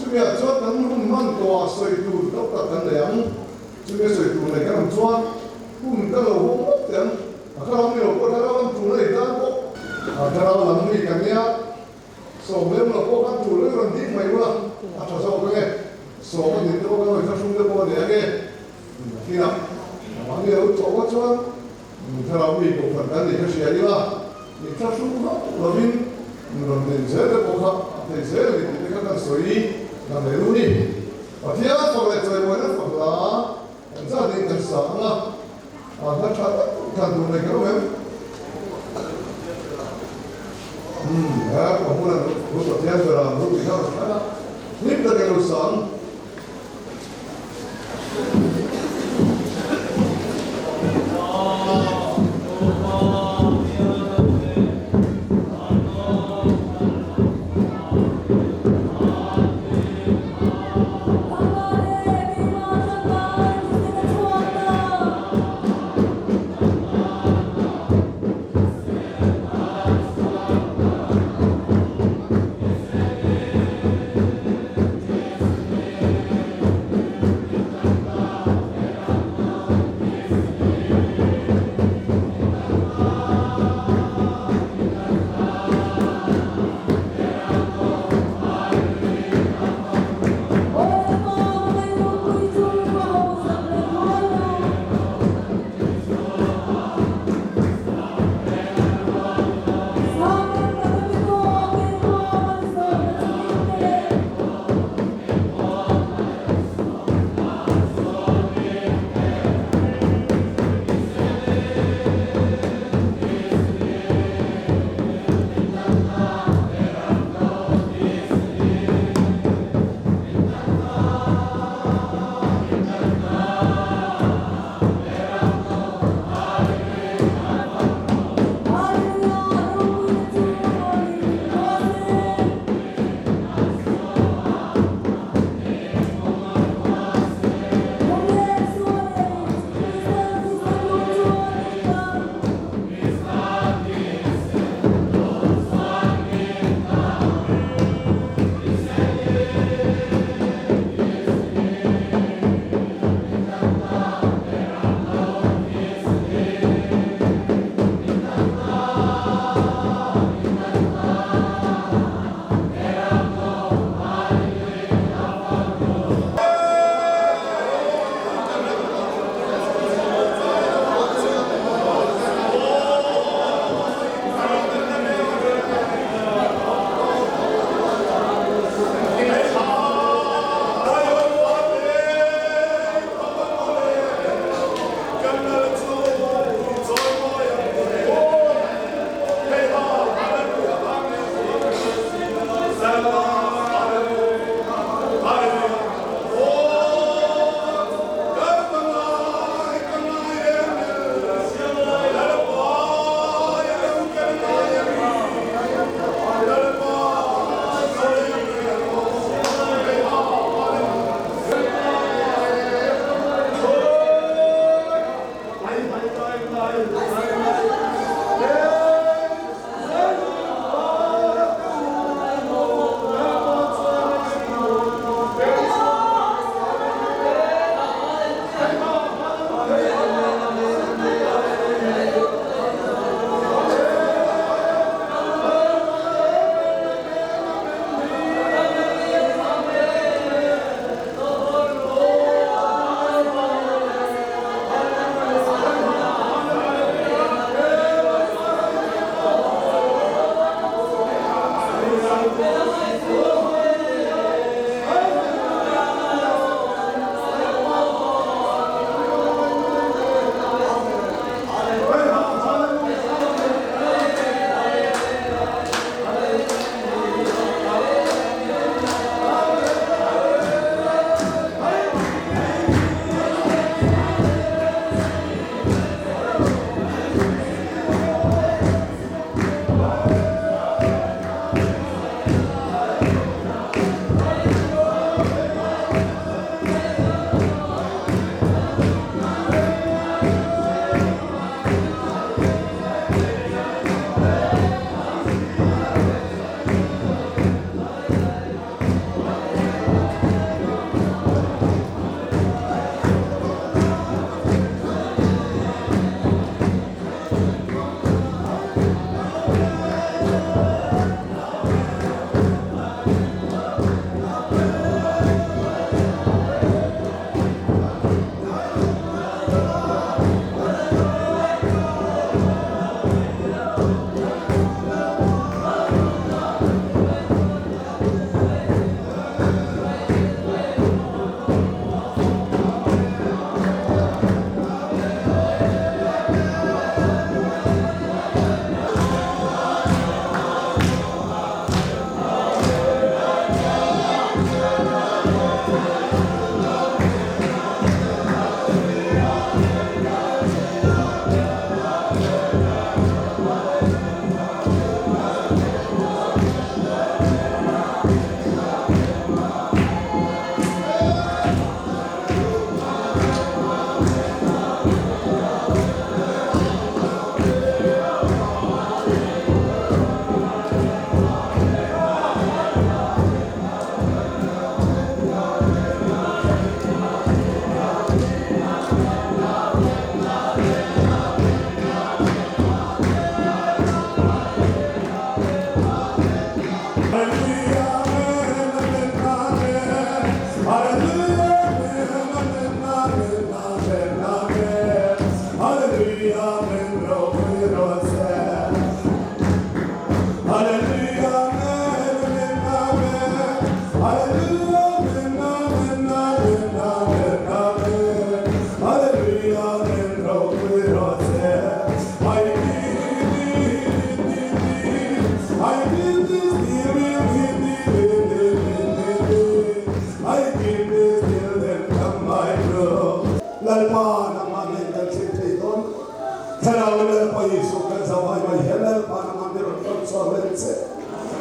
chúng ta cho tấm hôn man tòa soi tu tóc tạc tấn lẻng chúng ta soi tu này cái làm cho cũng ta lâu hông mất tiền các ông nhiều có các ông chủ này ta có các ông làm gì cả nhá số nếu mà có các chủ này còn thích mày luôn cho sao cái số mà nhìn tôi có người ta xuống được bao nhiêu cái khi nào mà nhiều chỗ có cho các ông bị cổ phần cái gì cái gì đó thì ta xuống đó là vì rồi mình sẽ được có khác thì sẽ là cái các soi làm để luôn đi và thế còn lại trời mới nó còn là gia đình cần sáng à nó thật thần đồ này cái đâu em đó còn một lần lúc đầu tiên rồi là lúc thì sao là nít ra cái đồ sáng lalpa ng mga nagsitriton. Kailangan lalpa Yesu kan sa may lalpa ng mga meron sa rense.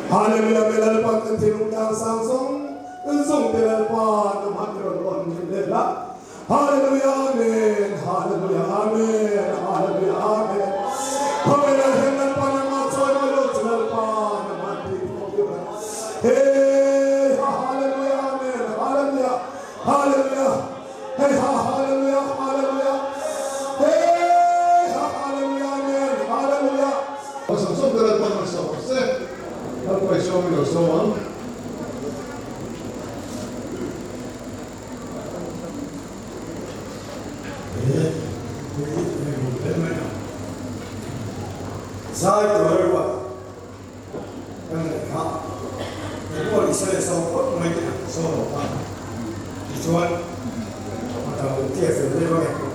Hallelujah, may lalpa kan tinutang sangsong. Unsong lalpa ng mga meron nila. Hallelujah, amen. Hallelujah, amen. Hallelujah, amen. Pagkailan lalpa ng mga tsoylot, lalpa ng mga tinutang. Hey, hallelujah, amen. Hallelujah, hallelujah. Hey, hallelujah, hallelujah. Hey, hallelujah, amen. Hallelujah. Samson lalpa ng sa Jose. Lalpa iso ng sowan. Sai rồi quá. Cái này ha. Cái bộ lịch sử sau có mấy cái số một ha. Thì cho anh. Mà tao chia sẻ với các bạn.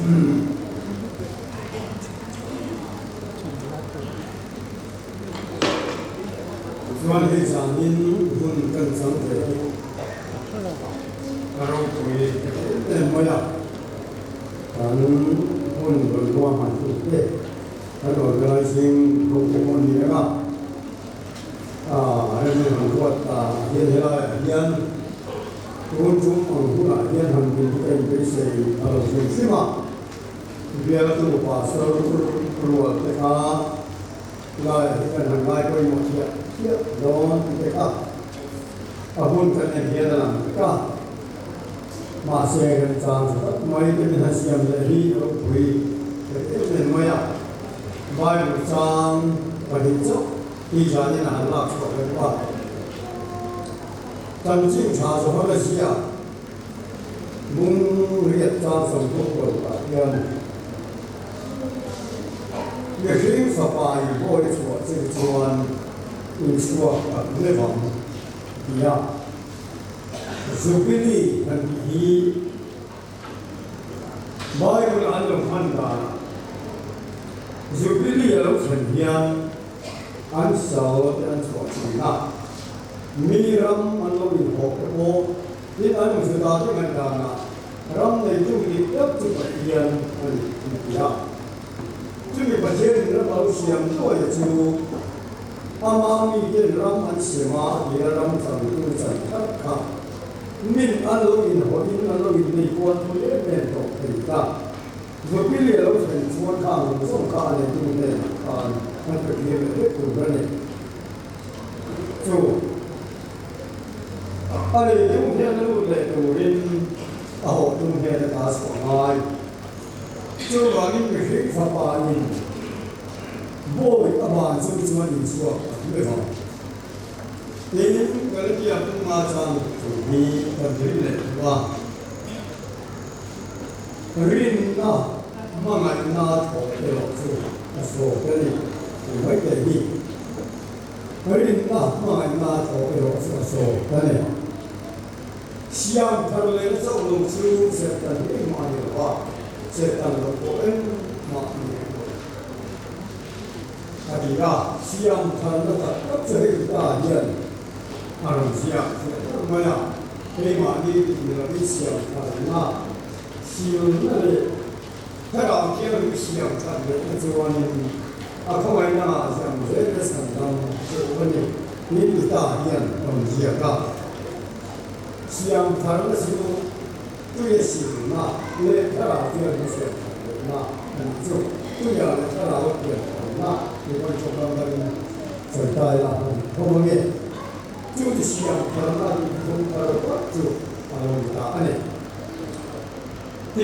Tuan Hezangin pun kencang terjadi. Kalau kami melihat kan pun berdua masuk ke kalau organisasi hukum ini kan ini membuat yang kunjung mengguna yang hampir berisi kalau semua biar tu pasal keluar mereka lai kan hangai kau yang siap don mereka abun kan dia dalam mereka masih rencana mai dengan siam dari bui itu maya mai rencana pada itu di jalan anak sekolah dan警察说的是啊，我也张什么过了，也是说把一个的说这个专，你说那方一样，就比你很低，买个按照判断，就比你要成天按少的按错去那。Miram anlogi hokko di anu sudah dengan dana ram itu diikat sebagian ya jadi bagian dalam baru siam tu itu amami di ram ansema di ram sambil cakap min anlogi ni kuat boleh bentuk kita jadi kalau semua kamu semua itu ni kan pergi itu berani so Hari itu dia lalu leturin, awak tu dia ada sekolah. Coba ni mesti siapa ni? Boy, abang cuma insua, betul. Ini kalau dia tu macam ni, berdiri letuah. Rinna, mengenai thổ elok tu, so kali, baik lagi. Rinna, mengenai thổ elok so kali. Siang terlalu jauh lucu, setan ini mana lupa, setan lupa mana. Adira siang terlalu tak cerita dia, orang siang mana, lima ni lebih siang terlalu, siang ni, kalau dia lebih siang terlalu tujuan ini, aku mana siang saya sedang tujuan ini kita dia orang siang siang karena situ tu也行嘛，因为他老爹不是嘛，就要他老爹嘛，你看从那个在带啦，后面就是siang karena从他的就打呢，因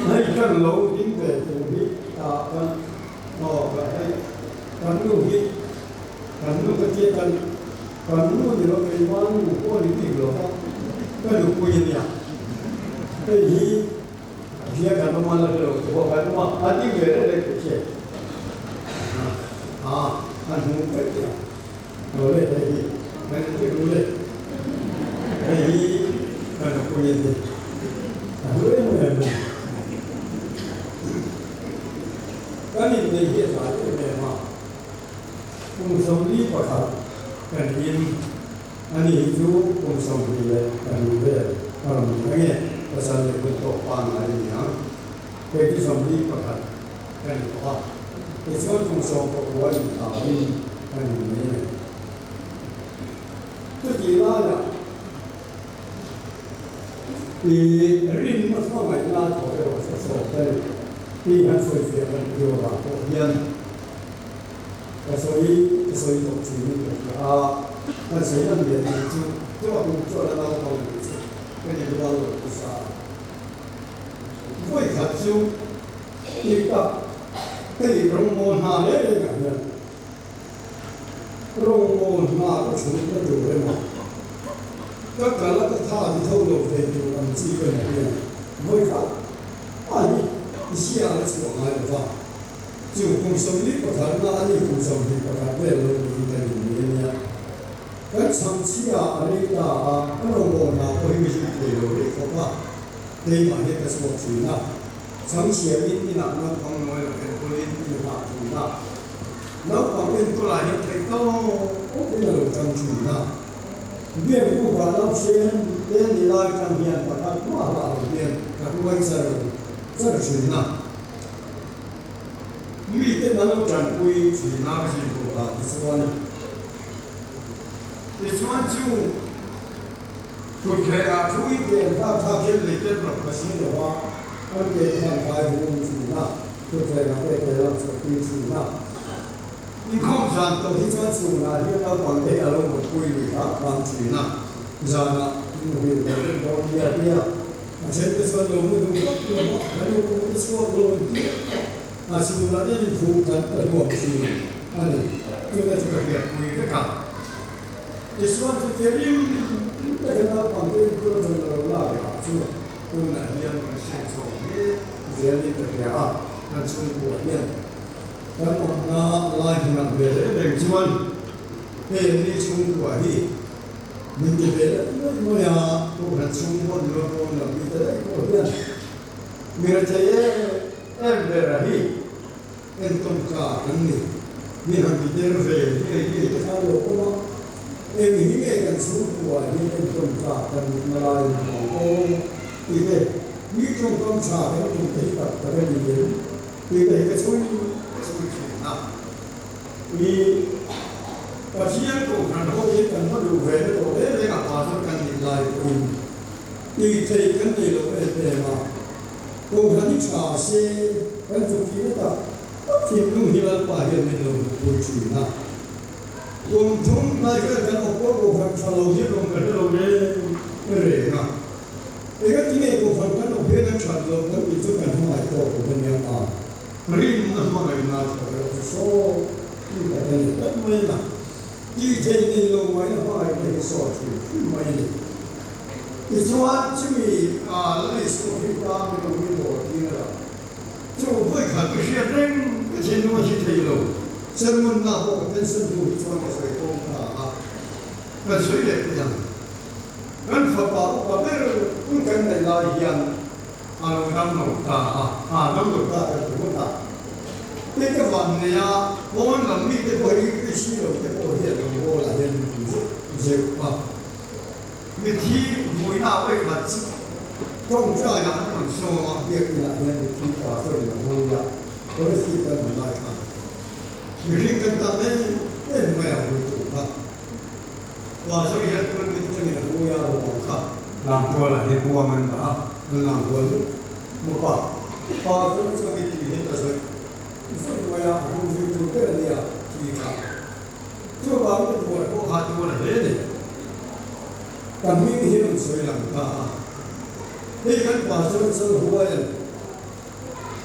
那个楼因的土地打กันกันลูกที่กันลูกก็เจี๊ยกันกันลูกที่เราเป็นบ้านลูกพ่อหรือที่เราก็ดูคุยเนี่ยไอ้ที่เพียกันมาแล้วเราบอกกันว่าอันนี้เกิดอะไรขึ้นเช่อันนู้นเกิดเนี่ยเราเล่นไอ้ที่ไม่ได้รู้เลยไอ้ที่กันคุยเนี่ยรู้เรื่องอะไรเนี่ยก็นี่ในเหตุการณ์ที่เนี่ยมาคุณสมรีประทับกันยินอันนี้จูคุณสมรีเลยกันดูเลยอย่างเงี้ยภาษาเรียกตัวปานอะไรเนี่ยเป็นที่สมรีประทับกันว่าเป็นส่วนคุณสมประวัติอาลีกันเนี่ยทุกทีละเนี่ยปีริมมาสมัยลาถอยออกจากโซ่ได้ที่ฮันสวยเสียกันเดียวกับพวกเย็นก็สวยตกชีวิตมันสวยนั่นเดียวจริงที่ว่าคุณช่วยเราทำดีสิก็ยังเราอุตส่าห์ไม่ขัดชูอีกกับที่โรงโมหาเลยกันเนี่ยโรงโมหาก็ชุนก็อยู่เลยมั้งก็การละท่าที่เท่าเราเป็นอยู่ลำซีกันเนี่ยไม่ขัดอันนี้เสียอะไรสักอย่างเลยว่าจู่คุณสมฤทธิ์ประธานน่ะอันนี้คุณสมฤทธิ์ประธานเป็นเราดีกันอยู่เนี่ยก็สังเสียอะไรก็โรงโมหาก็ไม่ใช่เดียวเลยเพราะว่าในมันเนี่ยก็สมบูรณ์นะ曾写音的那能朋友很多音的那主那，能朋友过来很多，我不能争取那。别不管那些别你来看见，把它挂到里边，它不会这去那。你的那种正规去那个是不啊？你说呢？你说就。คุณเคยอาช่วยเปลี่ยนถ้าเขียนเลยเปลี่ยนแบบภาษีหรือว่ามันเปลี่ยนทางไปวงสีหน้าคุณเคยมาเป็นเราสกิลสีหน้านี่ข้อสันตัวที่ชวนสูงนะที่เราฟังได้อารมณ์คุยหรือครับบางสีหน้าจานะที่เราเรียนเราเรียนเช่นเป็นส่วนลงมือดูก็ดูว่าแล้วดูเป็นส่วนลงมืออาชีพเราได้ถูกกันแต่รวมสีอันนี้คือเราจะเรียนคุยกันที่ส่วนที่เรียนแต่เราฟังได้ก็จะเราเล่าอย่างชัวร์คนไหนเรียนมันเชื่อชมเรียนนี่เป็นอย่างนั้นชมบัวเนี่ยแล้วผมน่าไล่ขนาดเบลเด็กชวนเป็นนี่ชมบัวที่มันจะเป็นเมื่อพวกนั้นชมบัวเรื่องพวกนั้นมีแต่พวกเนี่ยมีอะไรเอ็มเบลที่เอ็นต้นกาอันนี้มีทางที่เดินเรือที่จะเข้าโลกว่าเอ็มนี่เองสูงกว่านี่เป็นต้นกาเป็นมาลายของโอ้ที่เด็กมีจงต้องชาแล้วจงที่ตัดแต่ไม่ดีเลยที่เด็กก็ช่วยนะมีปัจจัยตัวกันเขาเองกันมาดูเวรตัวเองกับภาษากันในลายอื่นที่ใจกันในโลกเอเดมาตัวกันที่ชาเสียกันสุขีนะที่นุ่งที่เราป่าเรียนในโลกปุยชีนะรวมทั้งนายก็จะเอาพวกเราฟังชาวโลกที่ลงกันในโลกนี้เรื่อยนะเอกที่นี่กูฟังกันเอาเพื่อนชาวโลกนั้นมีจุดกันทั้งหลายตัวผมเป็นยังไงริมน้ำมันน่าจะเราจะโซ่ที่แบบนี้แต่ไม่นะที่เจนี่ลงไว้นะว่าไอ้ที่โซ่ที่ไม่เนี่ยอีกส่วนที่มีเรื่องสุขภาพมันมีบทที่นั่น就会看不是人，而且我是退了，这门那我本身就做的水工啊，那水也不一样，人发把那个不跟人家一样，咱们大咱们大的多大，那个碗呢呀，我们能力的不一个西楼的不一样，我来的就是你提回答为何？中这样这么说，别人那边的听话是有不一样，我是跟我来看，你是跟他们为什么要回主啊？我说也跟这里的不一样，我看让多了也我们啊，让多了，不怕，把这个体现的是，所以我要不是就这样提倡，就把这个我看多了人呢，但明显虽然啊。นี่กันป่าสมุทรสงคราม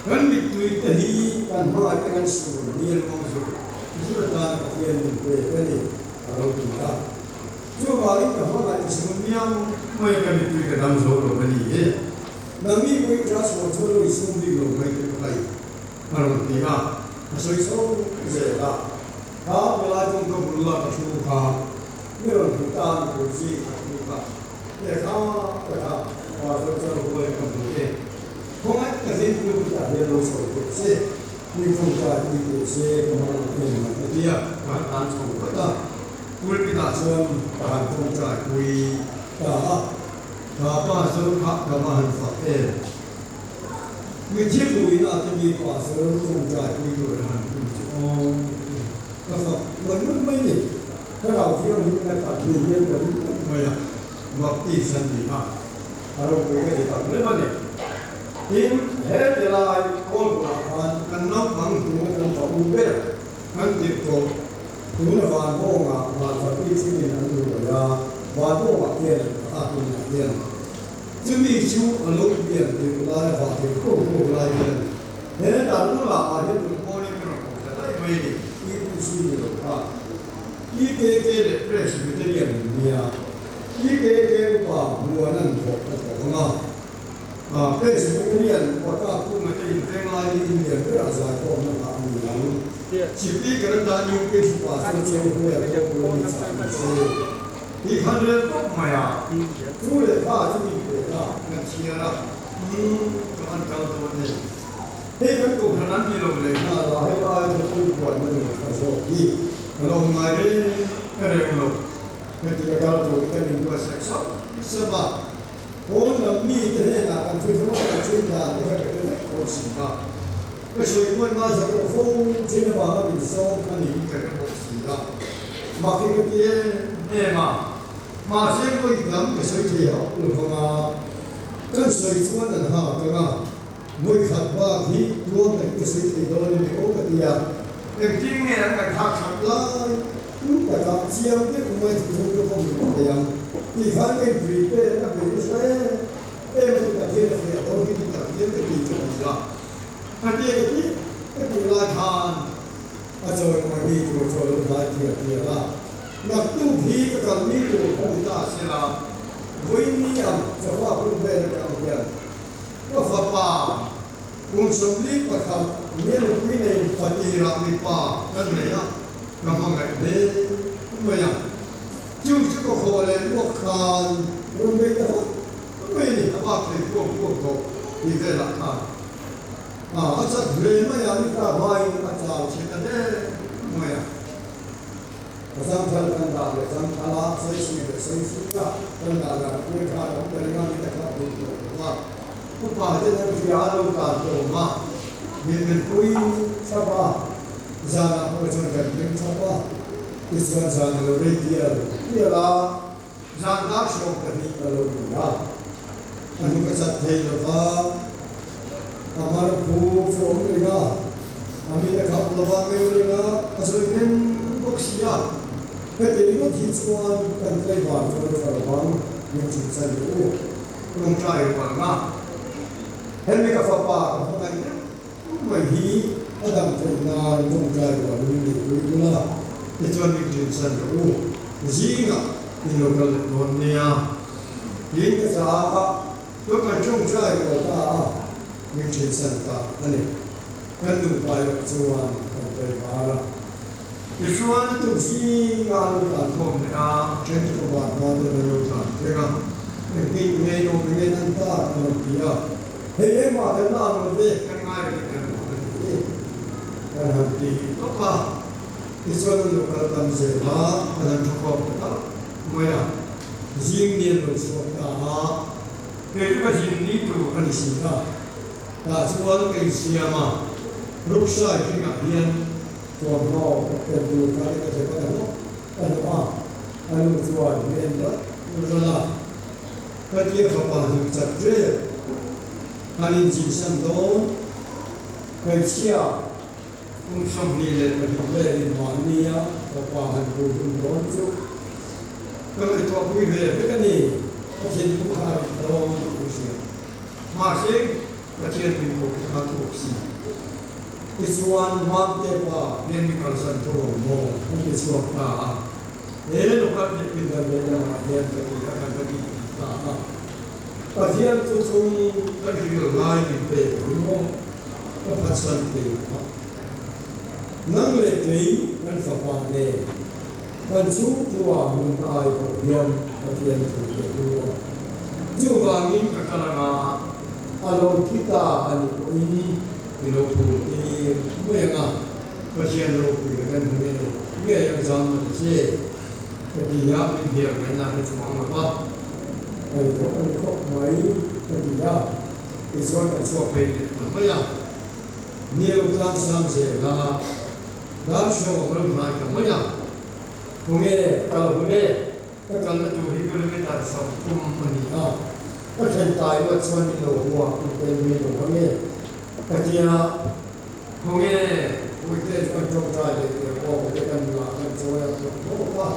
กันมีตัวที่กันมากันสูงมีอะไรบ้างสูงสุดท้ายก็เรียนเป็นนี่เราดูได้ช่วงวันนี้ก็มากันสูงมีอย่างไม่กันมีตัวกันทำสูงเป็นนี่นั่นมีวิจารณ์สูงสูงสูงดีกว่าไม่ตัวใครเราดูได้ส่วนสูงเจ๋งอ่ะถ้าเวลาจงก็บุรุษก็ชูขาเรื่องที่ตามดูสิดูขาเนี่ยเขาว่าเราจะรู้ว่าคนดูเองเพราะงั้นก็สิ่งที่เราจะเรียนรู้สอนเสียมีคนจะมีเสียมันเป็นมันเดียวการอ่านสอนก็ได้คุยพิจารณาการคนจะคุยถ้าป้าสรุปก็มาหันฝักเองมีที่คุยน่าจะมีป้าสรุปคนจะคุยด้วยหันคุยก็ฝักมันไม่เนี่ยถ้าเราเที่ยวนี้นะครับดูเรื่องแบบนี้ไม่อะวัดที่สันติภาพอารมณ์เป็นยังไงบ้างเรื่องนี้ทีมเฮดเดลายคนละกันนับฟังถึงกันสองอุเบกมันติดตัวถึงละวันโง่งาวันสักที่สิ่งนั้นดูยาวันโง่เกี่ยนอาตุนเกี่ยนจะมีชูอารมณ์เกี่ยนถึงลายวันถึงโค้งลายเกี่ยนเห็นแต่รู้ละอาจจะถึงโค้งนี่เป็นของแต่ได้ไม่ดีที่ผู้ชี้หรือว่าที่เก๋ๆเรื่องชีวิตเรียนเนี่ยที่เก๋ๆว่าหัวนั่นของเราเป็นสิ่งที่เรียนว่าถ้าผู้มาที่เป็นลายที่เรียนเรื่องอะไรก็มันทำอยู่แล้วชีวิตกระดานอยู่เป็นว่าสิ่งที่เราเรียนก็เป็นสิ่งที่ที่เขาเรียนก็ไม่รู้เลยว่าที่มีเรื่องนั้นเชื่อละ อันเก่าตัวนี้เฮ้ยมันถูกขนาดนี้เลยนะเราให้ว่าจะพูดก่อนมันจะโชคดีเรามาเรื่อยๆเราเป็นกิจกรรมตัวกันหนึ่งตัวเซ็กซ์สบายโอ้เรามีแต่เนี่ยนะการช่วยทั้งหมดช่วยกันไม่ใช่เป็นโคสิบาก็ช่วยคนมาจากโฟงที่นี่มาเป็นสองคันนี้กันโคสิบามาที่ก็ที่เนี่ยมาเชื่อว่าอีกครั้งก็ช่วยเที่ยวหรือว่าก็ช่วยชวนกันหากันมาไม่ขัดว่าที่รวมกันก็ช่วยที่โดนในโอกาสที่อย่างจริงเนี่ยการทักขัดไล่แต่การเชี่ยวที่ผมไม่ถูกต้องก็ยังที่ข้างเป็นฟรีเป็นนักเรียนใช่มันจะเที่ยวเนี่ยตอนที่จะเที่ยวจะดีจังเลยถ้าเที่ยวที่ก็มีราคาอาจารย์มาดีตัวโชว์ได้เที่ยวละนักตู้ผีก็การมีตัวของตาเสียละวิญญาณจะว่าเป็นเรื่องการเรียนก็ฟ้าป่าคุณสมฤทธิ์ประคำเมื่อวินัยปฏิรัติป่านั่นเลยนะกำลังไงเด็กเมื่อยังจุดก็ขอเลยพวกคานรุ่นไม่ได้ไม่ได้ว่าเป็นพวกที่ได้หลักฐานอาจจะเรียนไม่ยังกล้าไปอาจารย์เชื่อได้เมื่อยังสังฆกันดาเลยสังฆลาใส่ชีวิตใส่ชีวิตกันดาเลยคุยกันของเป็นงานที่จะทำดีว่าผู้ป่าจะได้พิจารณาการตัวมาเป็นคุยชาวบ้านจานาผู้ชนกันเป็นชาวบ้านที่สวนจานเราเรียกที่ละจานนักชมกันนี่เราดูนะอันนี้ก็จะเทียบว่าอามาร์ผู้ชมเลยนะอามีแต่ขับระวังเลยนะอาศัยเป็นพวกเสียแต่เดี๋ยวนี้ที่ส่วนกันใกล้บ้านชนระวังยังจุดสัญญาลงใจกว่านะเห็นไหมกับฟ้าป่าของมันไม่ดีอาดัมเป็นนายลงใจกว่านี้ดูนะที่ชวนมีจุดสัญญาจีน่ะที่เราเรียกว่าเนี่ยยิงกระจาก็การจงใจกว่าตามีจุดสัญญาอันนี้กันดูไปส่วนกันไปมาละที่ส่วนตัวจีงานการทำเนี่ยเช่นตัวบ้านมาเดินเรื่องการเรื่องที่เมนูเป็นนั่นตามันเกี่ยวเฮ้ยมาเป็นน้ำมันเด็กง่ายๆกันการทำดีก็ป่ะที่ส่วนเราการทำเสร็จมาการทุกคนก็ไม่อะยิงเนี่ยเราส่วนตาเฮ้ยก็ยิงนี่ตัวอันนี้สิครับแต่ส่วนก็เสียมาลูกชายที่กับเรียนตัวพ่อเป็นดูการที่จะเป็นลูกเป็นว่าอันนี้ส่วนเรียนแล้วรู้ละก็เกี่ยวกับการจัดเรียนอันนี้จริงสันโดนเคยเชื่อคุณสมนีเลยเป็นเรื่องหวานเนี่ยกับความดูคุณร้อนจุกก็เลยตัวผู้เรียนก็นี่ก็เช่นผู้ชายโดนผู้เสียมาเสียก็เช่นเป็นผู้ชายถูกสีที่ส่วนมันเกี่ยวกับเรื่องการสันโดษโม่ที่ส่วนตาเรื่องลูกการเป็นเรื่องเรื่องมาเรียนกันที่การปฏิบัติประเทศทุกคนก็คือลายเป็นรู้ก็พัฒนาเป็นนั่งเล่นที่มันสบายเลยมันสู้ตัวมันตายก็เรียนประเทศถูกเรียนรู้จู่บางทีก็กำลังอารมณ์คิดตาอันนี้ที่เราพูดที่เมื่อไงประเทศเราคุยกันเมื่อยังจำมันเช่ก็ดีนะเป็นเดียวกันนะในสมองมันว่าไอ้พวกมันครบไหมก็ดีนะไอ้ส่วนกันส่วนเป็นมันไม่ยากเนี่ยเราตั้งสามเสียละแล้วช่วงมันมากันไม่ยากพวกนี้เราพวกนี้ก็การมาดูที่บริเวณการสังคมมันนี่อ่ะก็เช่นตายว่าส่วนที่เราหัวเป็นเมนูพวกนี้แต่ที่นะพวกนี้พวกที่คนจงใจเลยเดี๋ยวพอไปกันมากันช่วยกันโอ้ว่า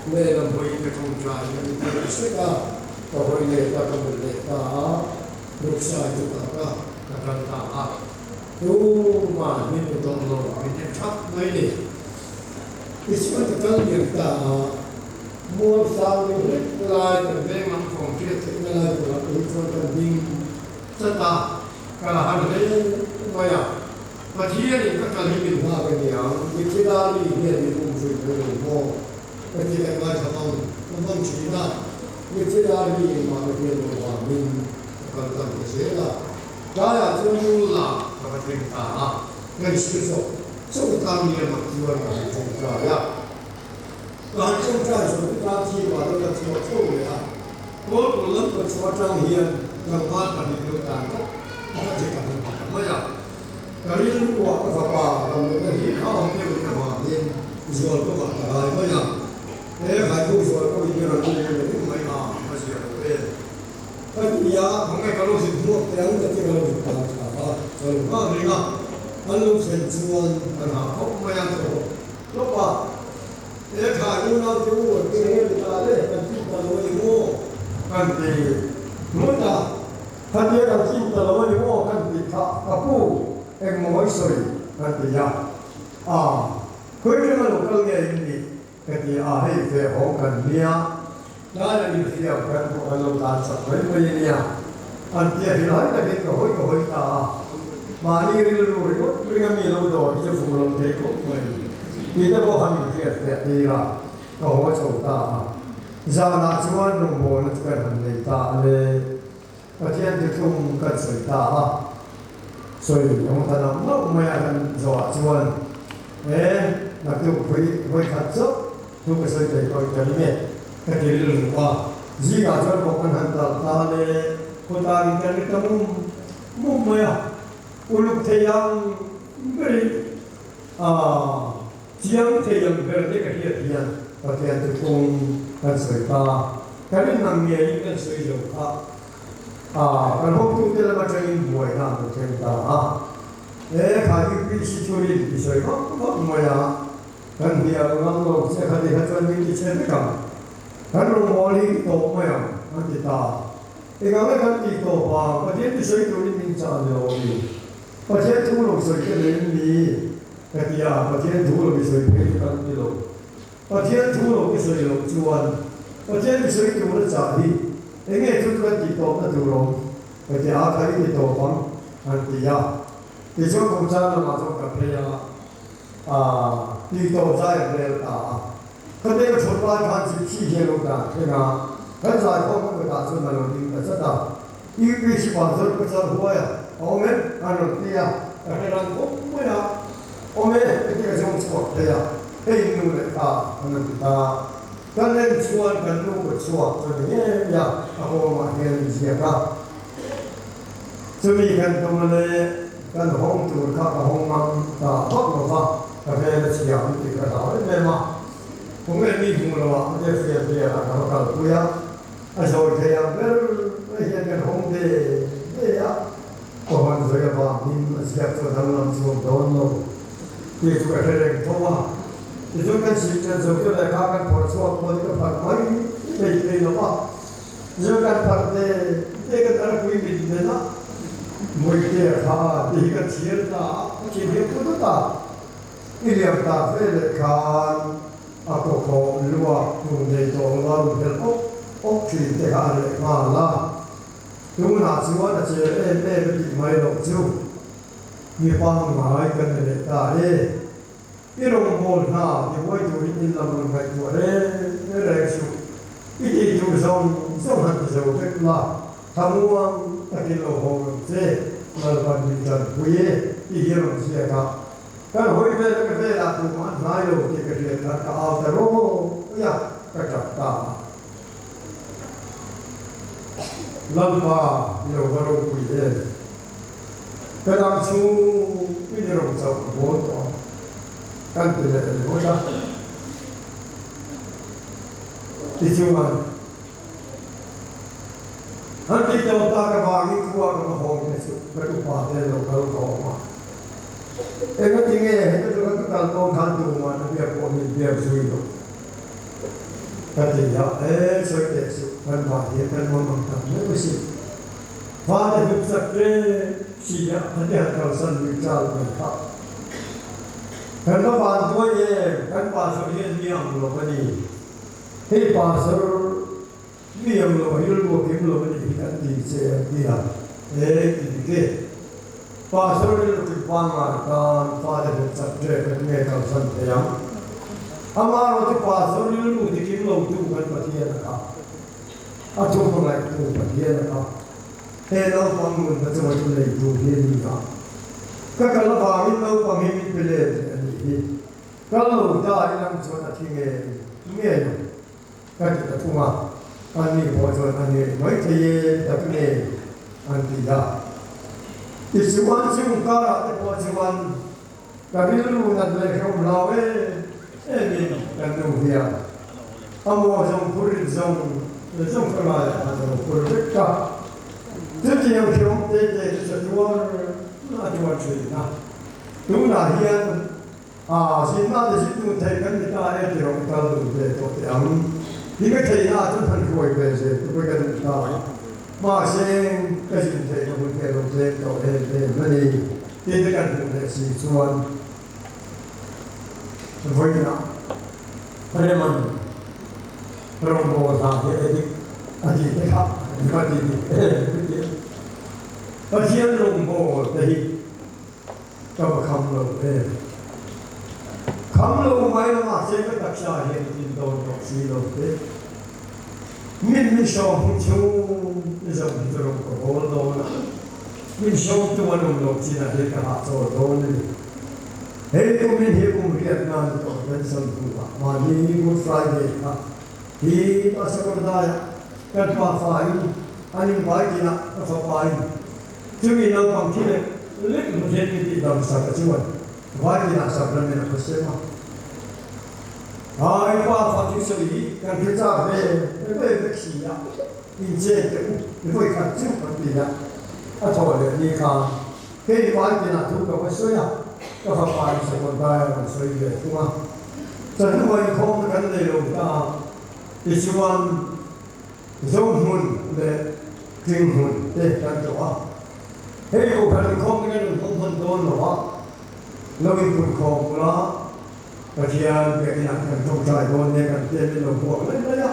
เนี่ยเราพวกนี้จงใจมันเป็นสิ่งก็พวกนี้ก็ต้องเป็นเด็กตาลูกชายจุดตาการตาดูมาไม่เป็นตรงลงเป็นชัดไม่ดีที่ส่วนที่การเรียนตามัวสาวนี่ลายแต่เรื่องมันคงเทียบถึงลายตัวที่ส่วนการยิงสตาการหันเรื่องไม่อะมาเที่ยวนี่ก็การที่เป็นว่าเป็นอย่างวิธีการที่เรียนมีความสุขเป็นโม่เป็นที่การทำต้องชี้หน้าวิธีการที่มาเรียนว่ามีการทำเสียละ Gaya Jumula, Kapatrika, Ganshkiso, so the family of Matua, Gaya so the party was a Tua. What will look at what I'm here, the part of the new tango, Maya. Karin walk of a bar, and he can't give him a name, is all over the Maya. There I go for a year in my arm, as you are aware. But we are, when I go to walk down the table, so Marina, I look at one and I hope my uncle. Look up. There I do not do what they have to and people are only more. And the Muta, and there are people only more and the Kapu and Moisori and the Ya. Quicker local game. Cái ai về họ cần nia, đó là điều gì ở cần của anh ta sắp tới bây giờ, anh kia thì nói là cái câu hỏi ta, mà đi rồi bây giờ mình lâu rồi chứ phụ lòng thế cũng vậy, bây giờ có hàng gì thế đi ra, câu hỏi số ta, giờ là chúng ta đồng bộ nó cần hành ta để, và thiên thì không cần sợi ta, rồi ông ta nói nó mới ăn giỏi chúng ta, là tôi phải khát sức. Tôi có thể coi cái này cái điều luôn qua gì cả cho một con hành ta để con ta đi cái trong mồm mày lúc thấy yang cái chiang thấy yang cái cái hiện và cái từ cùng cái sợi ta cái này nằm nghe cái sợi dầu khác cái hộp tu cái là cái buổi nào cái ta để khai cái sự chú ý cái sợi không mày kan dia orang lo saya kali hatuan ini saya dekam kan rumoli to maya kita ikaw kan kita pa pati itu saya tu ini minta lo ni pati itu lo saya kali ini ketia pati itu lo saya kali kan lo pati itu lo saya lo jual pati itu saya tu lo jadi ini itu kan kita tu lo pati akhir itu pun nanti ya itu pun cara macam kerja đi tàu dài về ta, cái này chốt lại hàng chục chi hết luôn cả, thế nào, cái dài không có cả số nào đi cả rất là, ít cái gì mà rất là rất vui à, ông ấy anh nói đi à, cái này cũng vui à, ông ấy cái giống sport đấy à, cái nhiều người ta, anh nói ta, cái này chuan cái lúc cái chuan, cho nên ya, ông mà cái gì cả, cho nên cái trong này cái hông tu cái hông mang ta bắt nó vào. Cái này là chỉ làm cái cái đó đấy mà, không biết đi cùng là bạn cái việc là nó cần quý á, rồi thì cái hiện cái hông để á, còn rồi là bạn nhìn sẽ cho thằng làm xuống đó nó, thì cái này thôi à, thì chúng ta chỉ cần dùng cái này các cái phật số của cái phật mấy thì nó bảo, rồi cái phật để cái đó quý vị đấy đó, mỗi cái thì cái chuyện đó chỉ biết cái đó cái điểm ta phải là khan, cô không lúa, dùng để trồng vào được ốc thì để ăn được mà là, chúng ta chỉ có là chỉ em bị mấy đồng chú, như bằng mai cái này ta đây, cái đồng hồ na thì quay chú đi làm một ngày của đây, cái này chú, cái gì chú xong hẳn thì chú biết là, tham mua cái đồng hồ thế, là phần mình cần quý, cái gì mà sẽ cả. Kan hoi về là tụiมันnói luôn thì cái chuyện là caoแต่รู้ya cáiจับตาlần mà nhiều cái đồ quỷ đấy cái làm chú cái điều sầu vốn đó căn từ đấy vốn đó thì chú mà hắn đi đâu ta cái vàng cái cua cái hồn cái sự cái cục bạc đấy là cái hồn mà em có tiếng nghe hay tôi có cái con than tù mà nó việc của mình việc suy rồi cái gì đó ấy suy để sự văn hóa hiện tại mong mong tầm nữa cái sự và để được sạch chỉ là vấn đề cầu sân bị trao mình pháp cái nó bàn tôi cái bàn số hiện miệng rồi cái gì cái bàn số miệng rồi cái lúa kiếm rồi cái gì cái gì sẽ đi làm đấy thì cái và sau đó thì quan là con pha để sắp xếp cái nghề cầu sân thế lắm. Ama rồi thì và sau đó thì kiếm lâu tu cái vật hiện là, chúng không lại tu vật hiện là, he lo pang mun ta chama tu nei tu he ni ka ka ka la ba in lo pang he mi pele ani hi ka lo da in ang chona thi nge ka ta tu ma ani bo chona ani noi the ye ta ne an ti da ti siwan chung ka ra te bo siwan ka bi lu na le khom lao e ni ka nu hia amo jong puri jong jong ka ma ya jong puri ka这就要用这多那就要注意呐。都那天啊，现在的是都太跟你大一点，搞都在做这样。你个太阳就很贵的是，不会跟你大。马先个现在就会给我这做那里，这个的是做，不会啦。他们，他们我他的，你看。你看你，而且龙波的，这么看路看路买了嘛，这个大下也听到有知道的，民小就那种这种活动了，民小就我弄到现在这个哈做到的，我们也不越南做人生苦啊，嘛你不 Friday 啊，你把什么大呀？กันมาฝ่ายอันนี้ฝ่ายที่น่ะก็ฝ่ายจึงมีน้องฟังที่เนี่ยเล็กมันเห็นที่ดำสักชั่วฝ่ายที่น่ะสักนั้นเนี่ยก็เสียมาไอ้ฝ่ายฟังที่สุดกันที่จะไปขี่อ่ะอินเจนเดี๋ยวไปขัดจิ้มกันดีอ่ะถ้าโทษเลยนี่ค่ะเฮ้ยฝ่ายที่น่ะถูกกับไปสวยอ่ะก็ฝ่ายสักคนได้มันสวยเลยถูกไหมแต่ทุกวันคงกันเลยลงตาที่ชวนหุ่นเลยทิ้งหุ่นเด็กกันตัวเฮ้ยกูพันคงกันคงพันโดนหรอวะเราเป็นคนคงละกระเทียมเบียร์กินกันจงใจโดนเนี่ยกันเตี้ยเป็นหลงพวกเลยนะ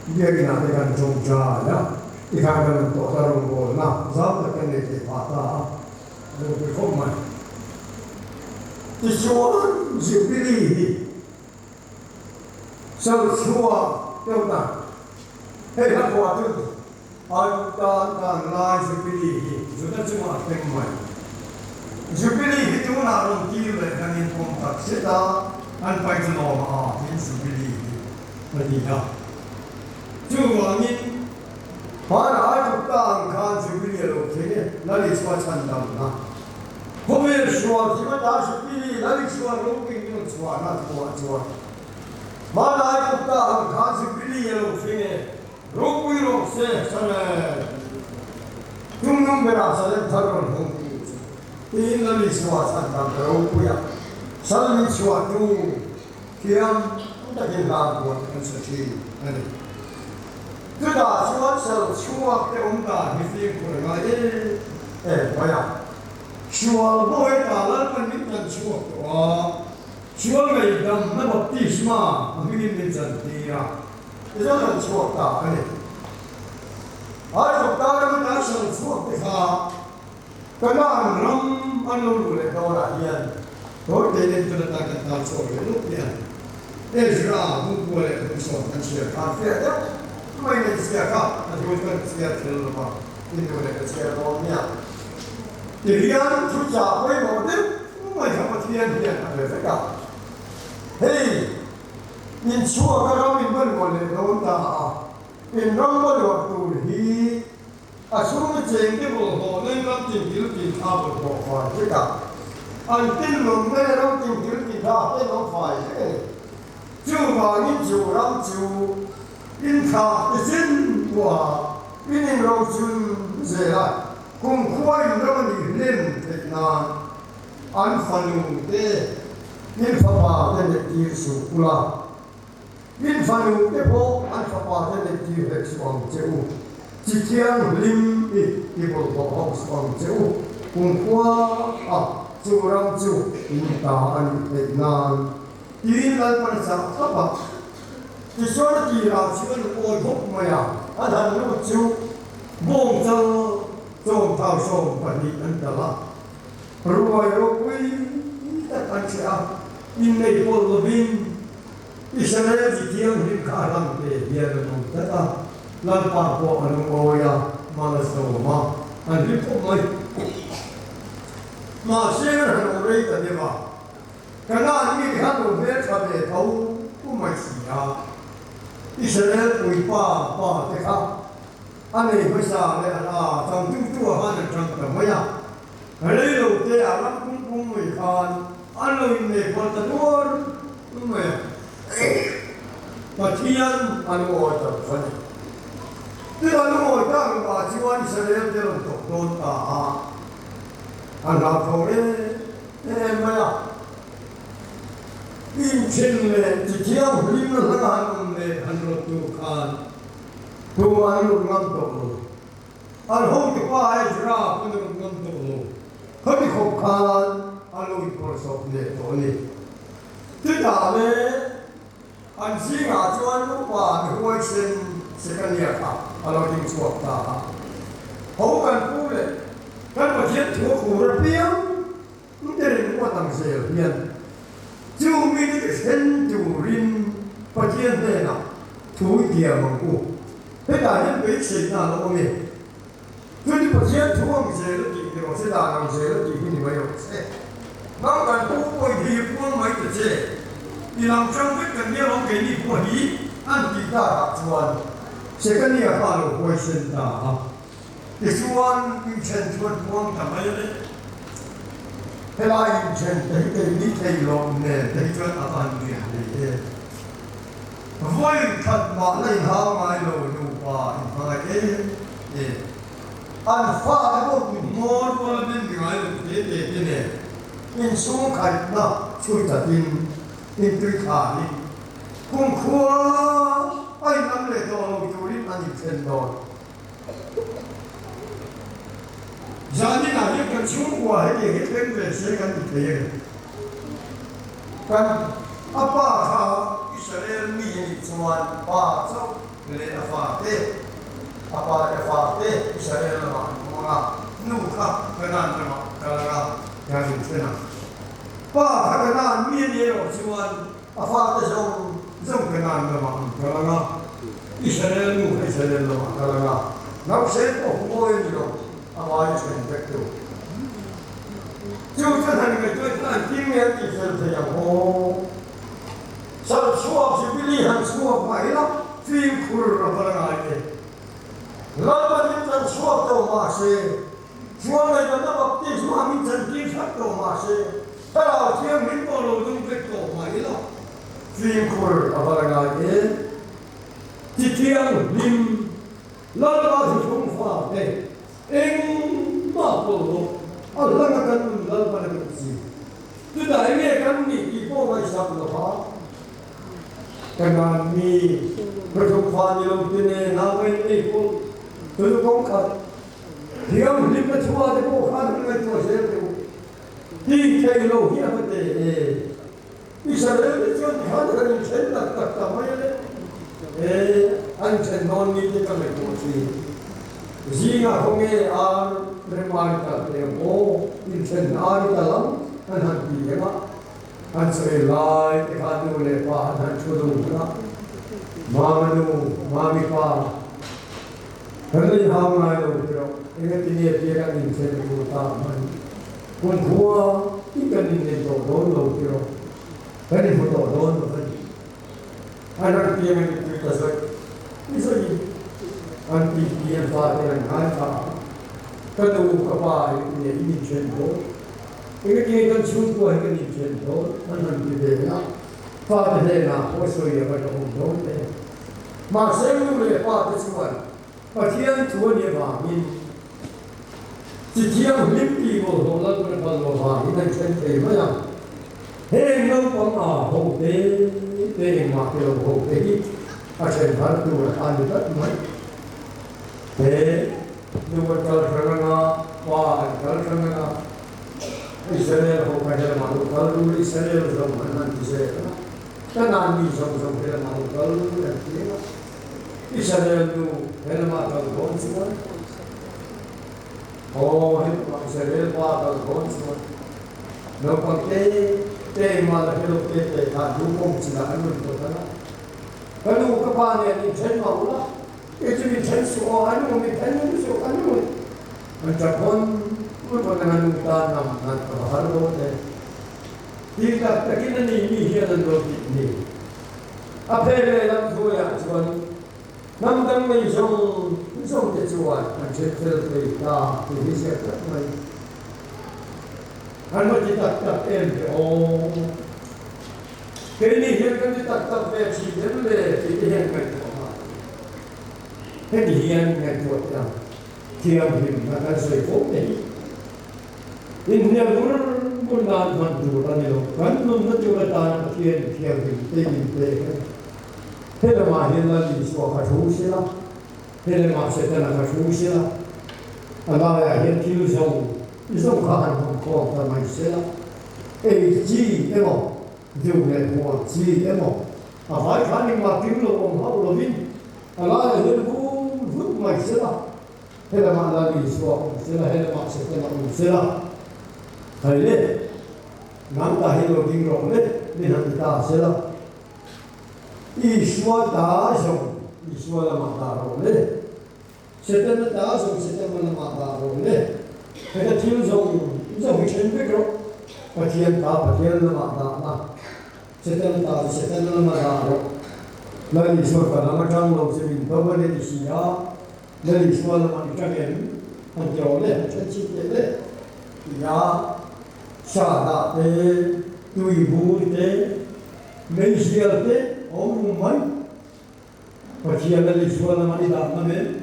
เบียร์กินกันจงใจนะอีกครั้งกันตัวตาลงโบนะซับกันในที่ป่าตาเราไปคงมันที่ชวนสิบปีเจ้าชัวเจ้าหน้าเฮ้ยนักว่าจุดอันการลายจุดปีนี้จุดนั้นจะมาเป็นใหม่จุดปีนี้ที่ตัวน่าลงที่เลยการยินคงตัดสินอันไปจะลองที่จุดปีนี้มันดีนะจุดว่านี้พอเราจุดต่างกันจุดปีนี้เราเท่เนี่ยนั่นเองว่าฉันทำนะผมเองชัวร์ที่มันได้จุดปีนี้นั่นเองชัวร์รู้กินกันชัวร์นะชัวร์มาได้จุดต่างกันจุดปีนี้เราเท่เนี่ย로꾸이로 세 전에 중농배라 사는 타로는 홍기 이인들이 시와 산다 로꾸야 사람이 시와 중 기암 딱인 가고 한서지 그다 시와서 시와 때 온다 미스인코가 뭐야 시와 뭐에 따라는 민전 시와 시와가 일단 뭐 뛰시마 민전 뛰야 이제는 추웠다. 아니, 좁다는 날씨는 추웠대가 그냥 안으로 돌아야 돌대는 들었다가 다 추워요. 높이야. 내주라 문구에 그래서 단시에 가세요. 그만 있으니까 아주 이건 지가 들는 거. 인도에 지가 뭐냐? 이리한 주자 왜 뭐든 뭐 한번 뒤에 그래서가 헤이 in chua ka ram in ban ko le no ta in ram ba lo tu hi a su ma cheng ke bo ho ne ram tin gil tin tha bo ho fa che ka an tin lo ne ram tin gil tin tha te no fa ye chu ma ni chu ram chu in tha ti sin wa in ro chun ze la kung khoi ram ni len te na an fa nu te ni fa pa te ne ti su kula min phanu ke bo an fa pa te le ti he swang cheu chi chiang lim ti bo bo ho swang cheu kung kwa chu ram chu in ta an te nan ti lan pan sa ka ba ti so ti ra chi an o thok ma ya a dan lu chu bong chang zong tao so pa ni an ta la ruai ro kui ta kan cha in nei bo lo bin Israel di tiang rim karam pe dia nung tata lampa ko anung oya malas no ma anh biết không mấy mà xem là nó đây là gì mà cái nào như cái hàng đồ về cho để thấu cũng mấy gì à Israel quỳ pa thế khác anh ấy bây giờ này là trong chúng tôi hắn trong tầm mấy à lấy đầu tiên là lắm cũng mười khan anh ấy này còn tận luôn cũng mày và thiên anh ngồi tập phân thế anh ngồi đang và chỉ quan Israel để làm tổ tôn ta anh làm thôi em mày à in trên này chỉ theo hình nó là anh này anh rồi tu khan tu anh rồi ngâm tổ anh không chịu qua ai ra anh rồi ngâm tổ không đi học khan anh rồi bỏ sót này tổ này thế là này anh chỉ ngã cho anh lúc qua thì quay xin sẽ cần nhiều cả anh rồi đi chuộc ta không cần phụ đấy cái mà chết thua khổ là biếng lúc đây là qua tầng sờ biếng chú mình cái thân chủ rin phát triển thế nào thú địa mà cô thế là những cái chuyện nào nó không biết chú đi phát triển thú ông sẽ nó chỉ được sẽ là ông sẽ nó chỉ cái gì vậy nó cần thú quay thì cũng mấy cái gì thì làm trong cái cần nhiều ông cái gì của đi anh chỉ ta học chuan sẽ cái gì phải là quay sinh ta thì chuan những chuyện chuan chuan làm mấy đấy thế là những chuyện thấy đi thấy lòng nè thấy chuyện ở bên kia này vui thật mà lấy hao mai rồi đủ và phải thế anh pha cái bộ môn của bên ngoài thế này in xuống khai na chui ta in tươi khả đi cùng khua anh nắm lấy đồ chú đi anh nhìn đồ giờ đi nào những cái chú của cái gì cái tên về sẽ cần gì thế kan apa kha Israel mi chuan pa chau le afa te Israel ma nu kha kanan ma kala ya ni tsena pa kanan mi ni ro chuan afa te zong kanan ma kala Israel ma kala nau se ko moi ni ro awai chen tek tu chú chân thành người tôi là kinh nghiệm thì phải hồ sao xua chỉ biết đi hàng xua phải lắm phim khử rồi vào ngày này lần mà những chân xua đầu mà xe xua này là nó bọc tiền xua mình chân kia sát đầu mà xe ta là chiếc mình có lối dung cái đầu mà ấy lắm phim khử rồi vào ngày này chỉ thiêng lim lần đó thì không phải đây em mà bộ Allah akan dalam pada kecil. Itu dah ini akan ni ibu macam apa? Kerana ni berjumpa di dalam dunia nama ini pun tu kongkat. Dia mesti berjumpa di kongkat dengan tu saya tu. Di kelo dia betul. Israel itu ada yang cendak tak tamai le. Ancen non ni kita mesti. Jika honge remai tak lemo, insen ari dalam anak dia mak, ansai lai tekanu lepa anak cudu nak, mami pa, hari ham lai lo kiro, ingat ini dia kan insen kuta man, pun tua ikan ini don lo kiro, hari foto don lo kan, anak dia yang kita sebut, misalnya, anti dia faham dengan hal cái đầu các bà thì nhìn chuyện đó cái cái chung của cái nhìn chuyện đó nó làm gì để nó pha thế nào có sự gì mà trong đó thế mà sẽ luôn là pha cái chuyện và thiên chúa địa bà nhìn chỉ thiên lim kỳ bộ hồ lân cái phần hồ bà nhìn thành chuyện thế mà làm thế nó còn ở hồ tế mà cái hồ tế chuyện phát tu là ăn được mấy thế nhưng mà kalau kerana wah kalau kerana Israel ho kaya malu kalau Israel zaman nanti saya kan nanti zaman kaya malu kalau nanti Israel tu kaya malu kalau semua oh Israel kalau semua nampak te malah hidup te tak dukung silakan berkata kalau kepada ini chen maula itu ni chen suo anu ni chen ni suo anu มันจะพ้นผู้คนงานนุ่งตานำนันกับฮาร์โรเน่ที่กับตะกี้นั่นนี่เฮียนันโดกินี่อาเพลเลยลำตัวอย่างชวนน้ำตั้งไม่ส่งจะชวนมันเชื่อเชื่อไปตาที่เสียกันไหมอันว่าจะตัดเอ็นโอ้คืนนี้เห็นกันที่ตัดแบบชีวิตเลยที่เห็นกันออกมาเห็นเห็นกันปวดจังเที่ยวหิมะกันสวยฟุ้งเลยอินเดียบุญนานมันดูตอนนี้กันนุ่มนั่งอยู่ในตาเที่ยวหิมะเต็มเลยเฮลมาเห็นแล้วดีสว่าเขาชูสิละเฮลมาเสร็จแล้วเขาชูสิละอะไรเห็นที่ส่งข้ามันคอทำไมเสียละเอ้จีเอ็มดูเลยหัวจีเอ็มอะไรข้านี่มาพิมพ์ลงเขาลงวินอะไรเห็นฟุ้งไม่เสียละเฮลมาแล้วดีสว่าเสียละเฮลมาเสร็จแล้วเสียละใครเล่น้ำตาเฮลกินร้องเล่นี่น้ำตาเสียละईश्वर दासों ईश्वर मातारों ले शतन दासों शतन मातारों ले ऐसा तीनों विषय में करो पतियन माता ना शतन दास शतन मातारों ल ईश्वर का नाम जान लो से भी भगवान ने दिया ल ईश्वर मान करें हम जो ले चंची ले या शादा ते तुई बूर ते मेंशियल ते ông mới và chia là lịch sử là đi làm nó đến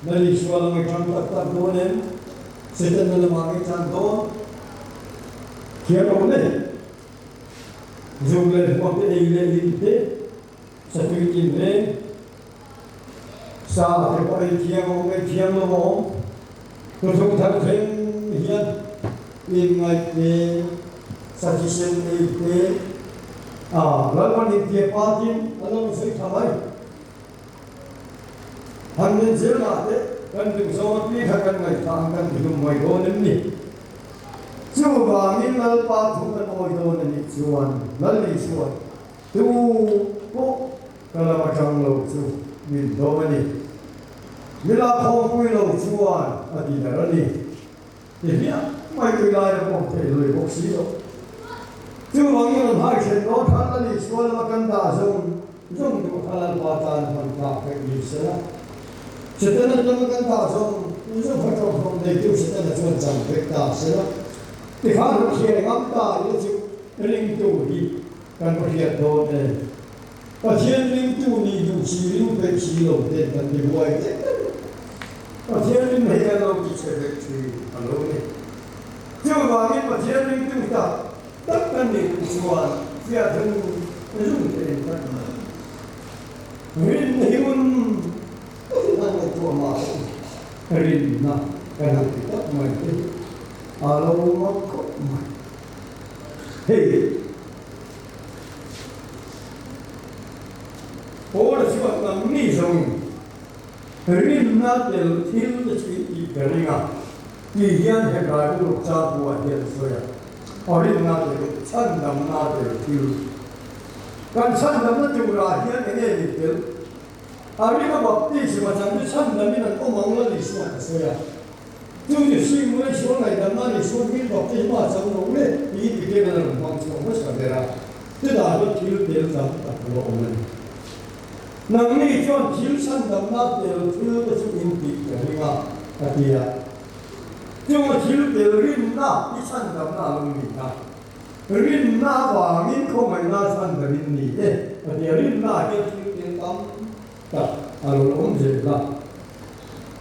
là lịch sử là người trong tập đua đến sẽ chân là mà cái trang đó chia đâu đấy dùng lên một cái gì lên thế sẽ tự nhìn lên sao thì có đây chia một cái chia nó không tôi dùng thật thêm hiện in ngày thì sao chỉ xem đi thếแล้ววันนี้เกี่ยวกับจริงแล้วมันสิ่งทำไมทำเงินเสียหลักเลยกันถึงสมัยนี้กันไม่ทำกันถึงไม่โดนนี่จู่บ่ามินแล้วปาทุกันไม่โดนนี่ชวนนั่นนี่ชวนจู่ปุ๊บก็เรามาจังเราจู่มินโดนนี่เวลาพอคุยเราชวนอดีตแล้วนี่ทีนี้ไม่เคยได้เราบอกเทเลยบอกสีเราจู่บางอย่างหายเช่นเราท่านนั่นนี่ชวนมากันตาส่งจงดูท่านปาตานมันตาเป็นดีเสียเช่นนั้นจงกันตาส่งจงพระเจ้าทรงได้ดูเช่นนั้นจงจำเป็นตาเสียที่ข้าเราเขียนน้ำตาอยู่จู่ลิงตู่ดีกันเขียนโดนเลยพอเขียนลิงตู่นี่อยู่ชีลิงเป็นชีลงเด่นกันดีไว้พอเขียนลิงให้เรากิจเสด็จชีอันนู้นนี่จู่บางอย่างพอเขียนลิงตู่ตาตั้งแต่นี้ชวนเสียถึงรุ่งเรืองกันมารินหิวนนั่นตัวมารินนะกันติดตั้งไม่ได้อารมณ์มันก็ไม่เฮ้ยโอ้ละชีวิตมันนี่ส่งรินน่าเดี๋ยวที่เราจะอีกกันยังที่ยันให้กลายเป็นลูกจ้าบัวเดียวสวย어린아들, 찬남나들, 그 찬남은 누구라 희한하게 얘기들 아리가 먹듯이만 장비 찬남이는 또 먹는 이슈가 있어요. 저기 시문에 시원하게 남나리 시원하게 먹듯이 마찬가지로 왜 이 비계는 방치가 무엇이가 되라 그다음에 뒤를 대를 잡고 오면 남이 좀 길산 남나들 들어서 인기 우리가 어디야 정말 길대리나 이산담나 놈이다. 린나 왕인 코마이나 산다린니에 어디린나 길대담 자 알로롬제가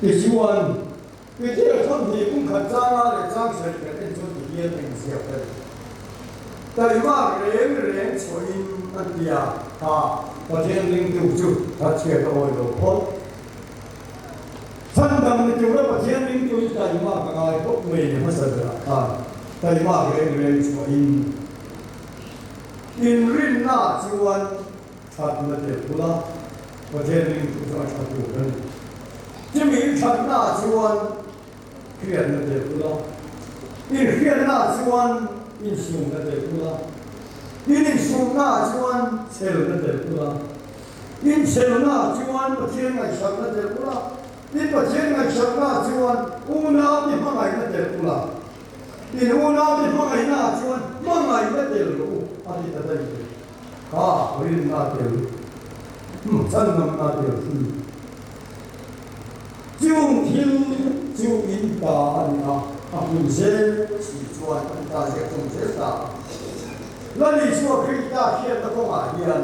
이시원 그때 천지 군가자나를 장설을 된 저기에 행세였다. 다이마 랭 초인 안디야 다 어제는 두주 같이 떠오르고 pot 산담은 쪽으로 버티는 쪽이 다이마 강하게 복무에 맞서더라. 다이마 랭 초인 인린나 지원 찾는데 보다 버티는 쪽으로 찾고는 지미 찾나 지원 그랬는데 보다 인휘나 지원 인시용는데 보다 인시용나 지원 세르는데 보다 인세르나 지원 버티는 찾는데 보다 นี่ประเทศไงชาวนาชวนอูนาที่มาไงนั่นเด็กกุลานี่อูนาที่มาไงน่าชวนมาไงนั่นเด็กลูกอันนี้จะได้ยินข้าวินนาเด็กฉันนำนาเด็กจูงทิวจูงอินตาอันนะอาบุญเซสีชวนอันตาเสียตรงเจตาแล้วนี่ชัวคริสตาเขียนตะกมาเฮียน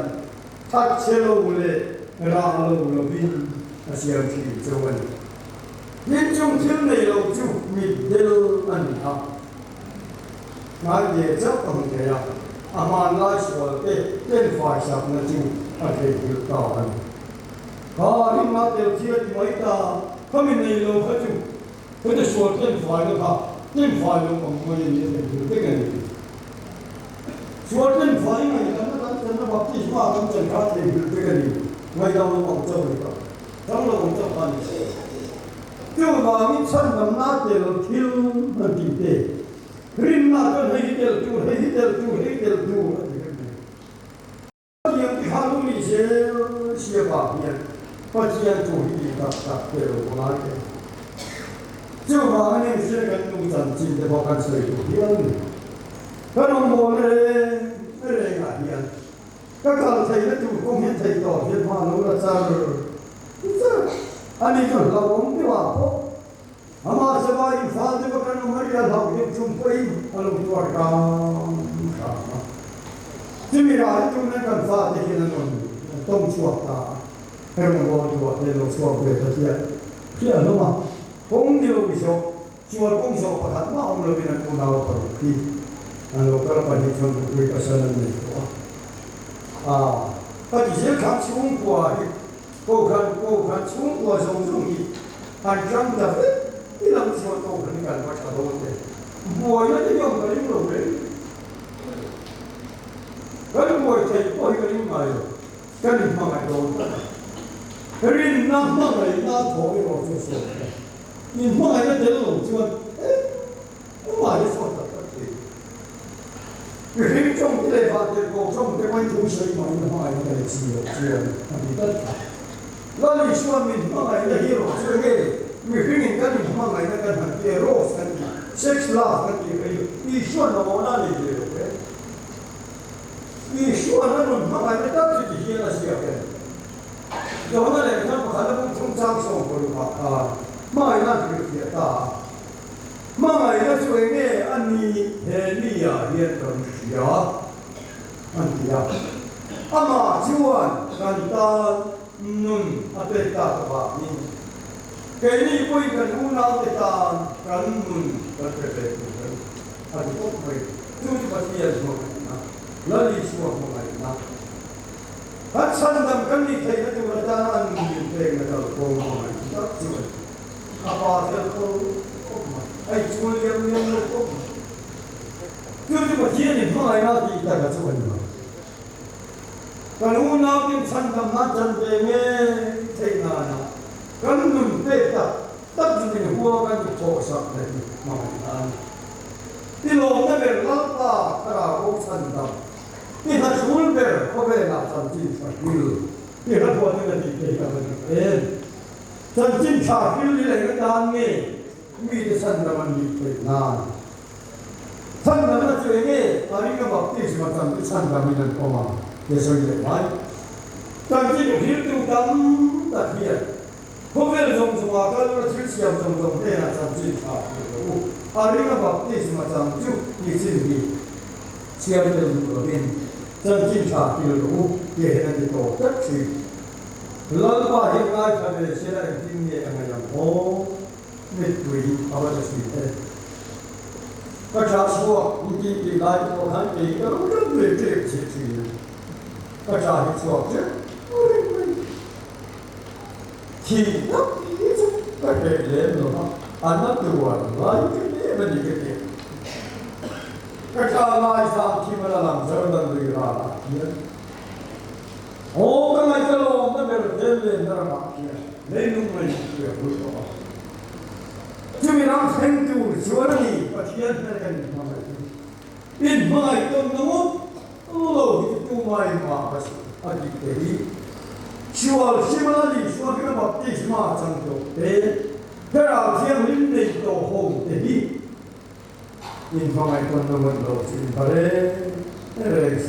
ทักเชโลเลราโลโลบินอาเซียนที่จวนยิ่งจงทิวในโลจูมีเดลอันนะงานเยอะจังเดียวอามันไล่ชัวเต้นฝ่ายสับนั่นจูอะไรอยู่ต่อกันข้าที่มาเดลเทียนไว้ตาเขาไม่ในโลเขาจูเขาจะชัวเต้นฝ่ายนะครับเต้นฝ่ายโลของมันยังเป็นอยู่ด้วยกันชัวเต้นฝ่ายไงกันนะกันนะว่าที่ว่ากันจะขาดเลยอยู่ด้วยกันไม่ต้องลงของเจ้าเลยครับทั้งลงของเจ้าพันเจ้าบ่าวมีชั้นดำน้ำเดลทิวมันดีเดริมน้ำก็ให้เดลจูให้เดลจูให้เดลจูยังที่ฮารุนี่เสียบาปเนี่ยก็เชียร์จูให้ดีกับเดลคนนั้นเจ้าบ่าวนี่เสียกันดูจันจินแต่บอกกันเสียอยู่ที่นั่นก็น้องโมเลยไม่ได้งานเนี่ยก็การใช้และจูคงเห็นใช้ต่อเห็นมาโนราจารอันนี้ก็เราไม่ว่าเพราะอามาสบายฟ้าจะมากันมาเรียนเราเห็นจุ่มไปอารมณ์ตัวกันที่มีรายจุ่มในกันฟ้าที่เห็นนั่นต้องช่วยตาให้มันรอตัวในโลกสวรรค์เพื่อเชื่อหรือว่าคงเดียววิโสช่วยคงโสประทับมาองค์เราเป็นคนเราปฏิทินอันเราก็ปฏิทินคุยกับฉันนั่นเองปฏิเสธคำชุ่มกว่าโกขันชุ่มกว่าสงสารอันจังดับที่เราชวนโตกันกันว่าจะโดนเลยบัวยังจะยอมกันยังเลยกันบัวใจบัวกันยังไงกันยังมาโดนกันรินน้ำมาไหลน้ำโถยเราจะสวดนี่มาไหลจะหลงชวนมาจะสวดตัดทีรินจงที่เลยพาเด็กโกจงที่ไม่ถูกใช้มาไม่มาไม่ได้เสียอันนี้ตัดแล้วนี่ชวนมีมาไหลจะฮีโร่ช่วยเงี้ยมีขึ้นกันมีมาไหลกันหันเจโร่กันเซ็กซ์ลากันที่ไปอยู่อีชวนเราหน้าเลยเดียวเลยอีชวนนั้นมันมาไหลกันที่เฮียน่ะเสียกันเดี๋ยวนั่นแหละท่านประธานต้องทุ่มจ้างส่งบริวารมาไหลนั่นคือเสียตามาไหลนั่นช่วยเงี้ยอันนี้เฮลี่ยเรียนกันเสียอันเดียวอามาชวนกันตานุ่นอัตตาตัวนี้แค่นี้คุยกันหูน้าเตตากันนุ่นกันเตะกันอันนี้ก็ไม่ดูที่ปัจจัยสมองนะแล้วลิสวมองนะถ้าฉันทำกันนี่ใครก็จะมาจานอันนี้เพลงนะครับโกงมองนะจวนอาบาเซลโตไอ้จวนเลี้ยงลูกดูที่ปัจจัยนี่มองนะที่แต่ละจวนนะกันหูน้าเป็นฉันทำนัดจันเดเมเทนานะกันนุ่นเตะตัดจริงหัวกันโผล่สักเลยมองนะที่โลกนั่นเป็นลับตากระโอกสันดาที่ฮัชวุลเบอร์เขาเป็นนักสันติสักวิลที่ฮัชวุลนี่เป็นที่เกี่ยวกับเองสันติชาคิลนี่แหละก็ดังงี้มีแต่สันดามันมีเป็นนานสันดามันจะเงี้ยอะไรก็บอกที่สมัยสันดามินันออกมาเดี๋ยวส่งเลยไหมสันติคิลตัวดำตัดเหี้ยเขาเป็นสมสมาก็รู้ชื่อเสียงสมเนี่ยนะสันติชาคิลอะไรก็บอกที่สมัยจุดที่สิ่งที่เชื่อเรื่องตัวเองจันทิชาที่รู้เกี่ยวกับตัวตัดสินแล้วว่าเหตุการณ์การเชื่อในที่นี้อะไรอย่างโอ้ไม่ตุยเอาไว้จะสิ่งเดียวก็ชาวชัวมีที่ที่ไล่ตัวทั้งปีก็รู้เรื่องเรื่องที่สิ่งก็ชาวชัวเจ้าที่นับที่สุดก็เป็นเรื่องหรอกอันนั้นตัวไล่ที่นี่มันดีกันก็ชาวไร่ชาวที่มันหลังเจอดันดีราเนี่ยโอ้ก็ไม่จะลงนั่นเป็นเรื่องเล่นนั่นหรอกเนี่ยเล่นนุ่มเลยเกี่ยวกับตัวที่มีน้ำเส้นตูชวนนี่ปัจจัยนั่นกันมาเลยอินไม่ต้นน้ำโอ้ที่ตัวไม่มาภาษาอังกฤษช 10월 10월이 수학의 밥디지마 장도 때 그라 기억인데 또 호흡되기 인성의 권능으로 진발해 에렉스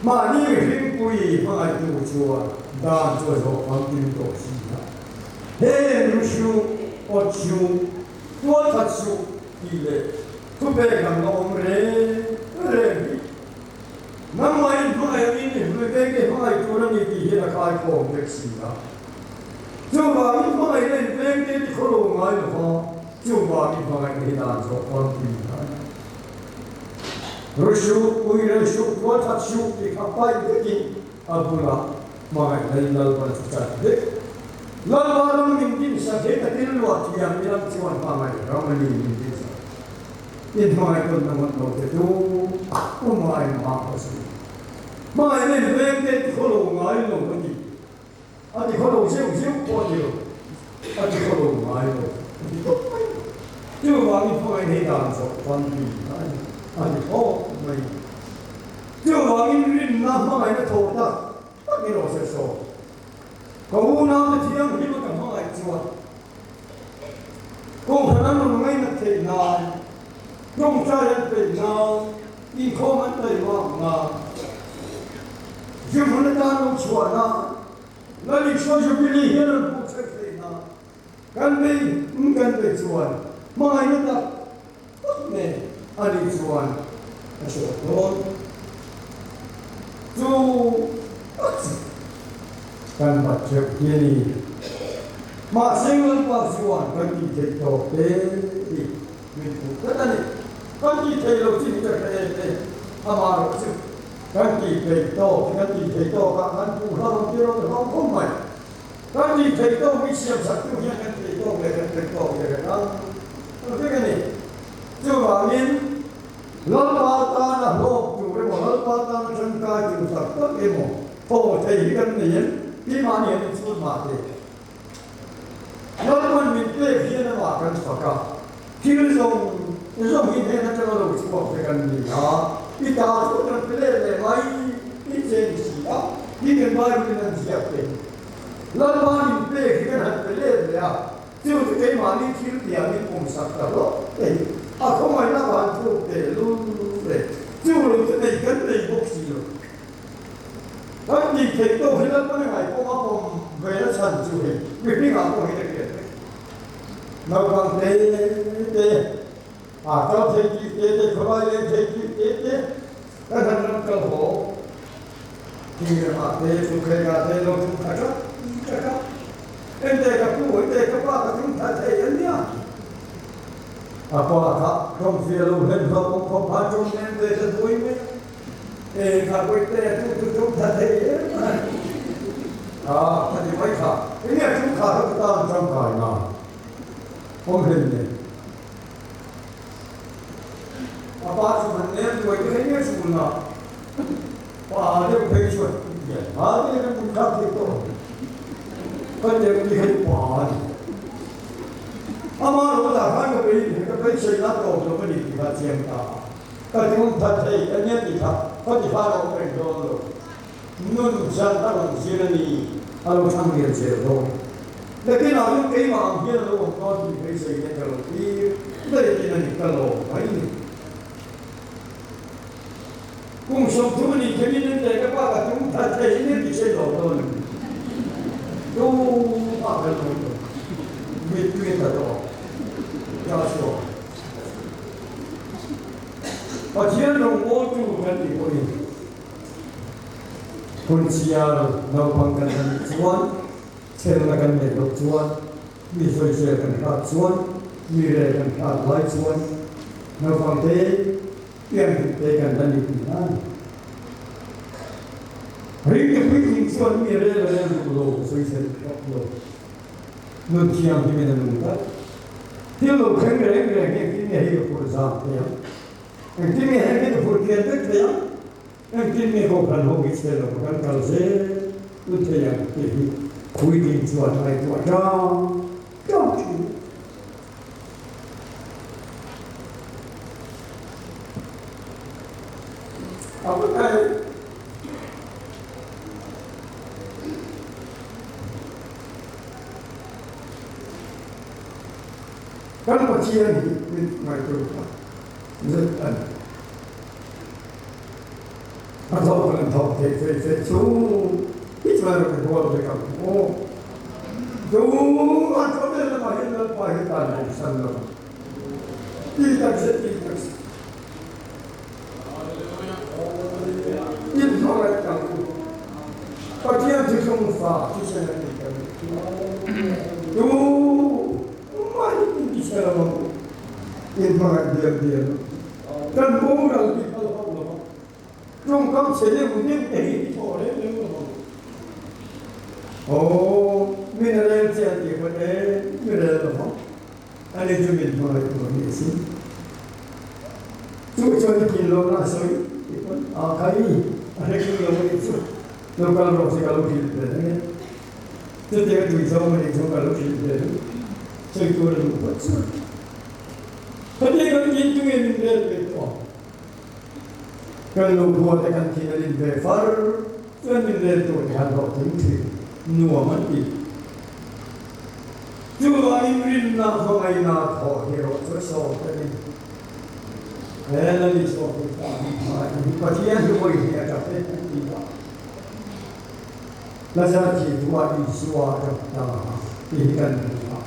많이 힘꾸이 방아이 두고 주어 나 줘서 방김도 없습니다 해루슈 어추 또다추 이래 투배가 너무래 그래 남마인 방아이니 회백의 방아이 또는 이기해라 가이고 백습니다 저가 이 방아이는 백대비 걸어온 아이가 저가 이 방아이는 나서 방김니다 루슈 우이르슈 또다추 이 가빠이 되기 아불라 방아이 달달반 찾아대 lalwarang mimpi sa kita tilwa tiang bilang ciwan pamai ramai mimpi sa ini mai pun namun lo itu umai mahas mai ni bengke kalau ngai lo pergi adi kalau siu kau dia adi kalau ngai lo cuma ini pamai ni dah so panti adi oh mai cuma ini nama mai ni thau tak tak ni lo sesuatu kau nak tiang hidup kamu lagi jual. Kau hendak mengenai nanti nal, kau cari penal, ikut nanti mana. Jangan nak jual na, nanti suatu pilih yang bukan penal. Kan be jual, mana ini tak, ni ada jual, asal tu kan baca ini masing pasuan bagi kita ini kata ni bagi kita kita amar bagi kita kan pulang kita orang komai bagi kita misi satu yang kita kan tapi ni coba ni lalpatan lah tu lalpatan jangka itu satu emo oh saya kan niที่มาเนี่ยเป็นชุดมาเองแล้วมันมีเรื่องที่นั่นว่ากันสักการที่เราหินเห็นนั่นจะเราช่วยกันนี่นะที่ตาชุดนั้นเป็นเรื่องอะไรที่เจนสีอ่ะที่เป็นใบเป็นนั่นเสียเป็นแล้วมันมีเรื่องที่นั่นเป็นเรื่องอะไรที่เราจะมานี่ที่เดียวนี่ผมสักการะเอ้ยเขาไม่น่าหวานทุกเดือนรู้เลยที่เราจะได้กันได้บุกซี่Tapi kita hilang mana ngai, kau apa bela sanju he, begini apa hilang dia. Nampak deh, kalau deh, kalau deh, kan kalau dia ada suka ada lo cakap, ente kapu apa tak ada ni apa kau feel hen kau pacung ente sesuai ni. Kalau itu tadi, tadi mereka ini cuma kita jangka na, mungkin ni. Apa sebenarnya tu ini semua, ada pensiun, ada yang bukan itu, kan yang dihidupan. Amar kita kan pensiun atau apa ni kita jangka. Kalau tadi ini kita Pati para o perdono, non jantarono girani allo cambio zero. Perché non che ma anche lo non di presa in quello qui, perché non è quello, mai. Come sono giovani che mi dite che paga tu te ne dice lo. Tu paga tutto. Mi piace tutto. Ya so. Paciano molto grandi poi kunciar naupangkan dan cuan ceritakan mereka cuan misalkan hak cuan mirakan hak lain cuan naupang te yang tekan dan dipinang hari kepiting cuan mirakan dulu sesuai dulu nuntiang dimana nuntak tilo kengre yang kini hidup bersama Nanti ni hanya tu pergi ada dia, nanti ni kau kan hobi selalu kan kalau saya tu yang ini kuih cuan itu jauh. Apa kali Kan mo chia ni mai tu rất ẩn nó thọ lần thọ thì chú ít mà được mua được cả ô chú ăn có biết là mà hiện tại này sân rồi đi tập sẽ đi tập nhìn thọ lại cả có chia thì không phải chỉ sẽ là cái chú mà đi sẽ là một nhìn thọ lại điểm cần bố đầu tiên trong các chế độ của những cái gì thọ đấy đúng không? Ồ, mình là lên xe thì có thể mình là đúng không? Anh ấy cho mình nói của mình xin. Chú cho những kilo là sôi, cái anh ấy kilo mình chút, lúc nào cũng sẽ có lúc gì đấy. Chứ thì cái tùy sau mình không có lúc gì đấy, chơi tôi là một vật chút. Thế thì cái gì chúng mình để biết Kalau buat akan kita di befar, kan di tu dia ada tinggi, nuwa mati. Juga ini nak kau ini nak kau hero terus tadi. Hela ni so kita, pasien tu boleh dia dapat tiba. Lazar ci dua di suara dah, ikan dia.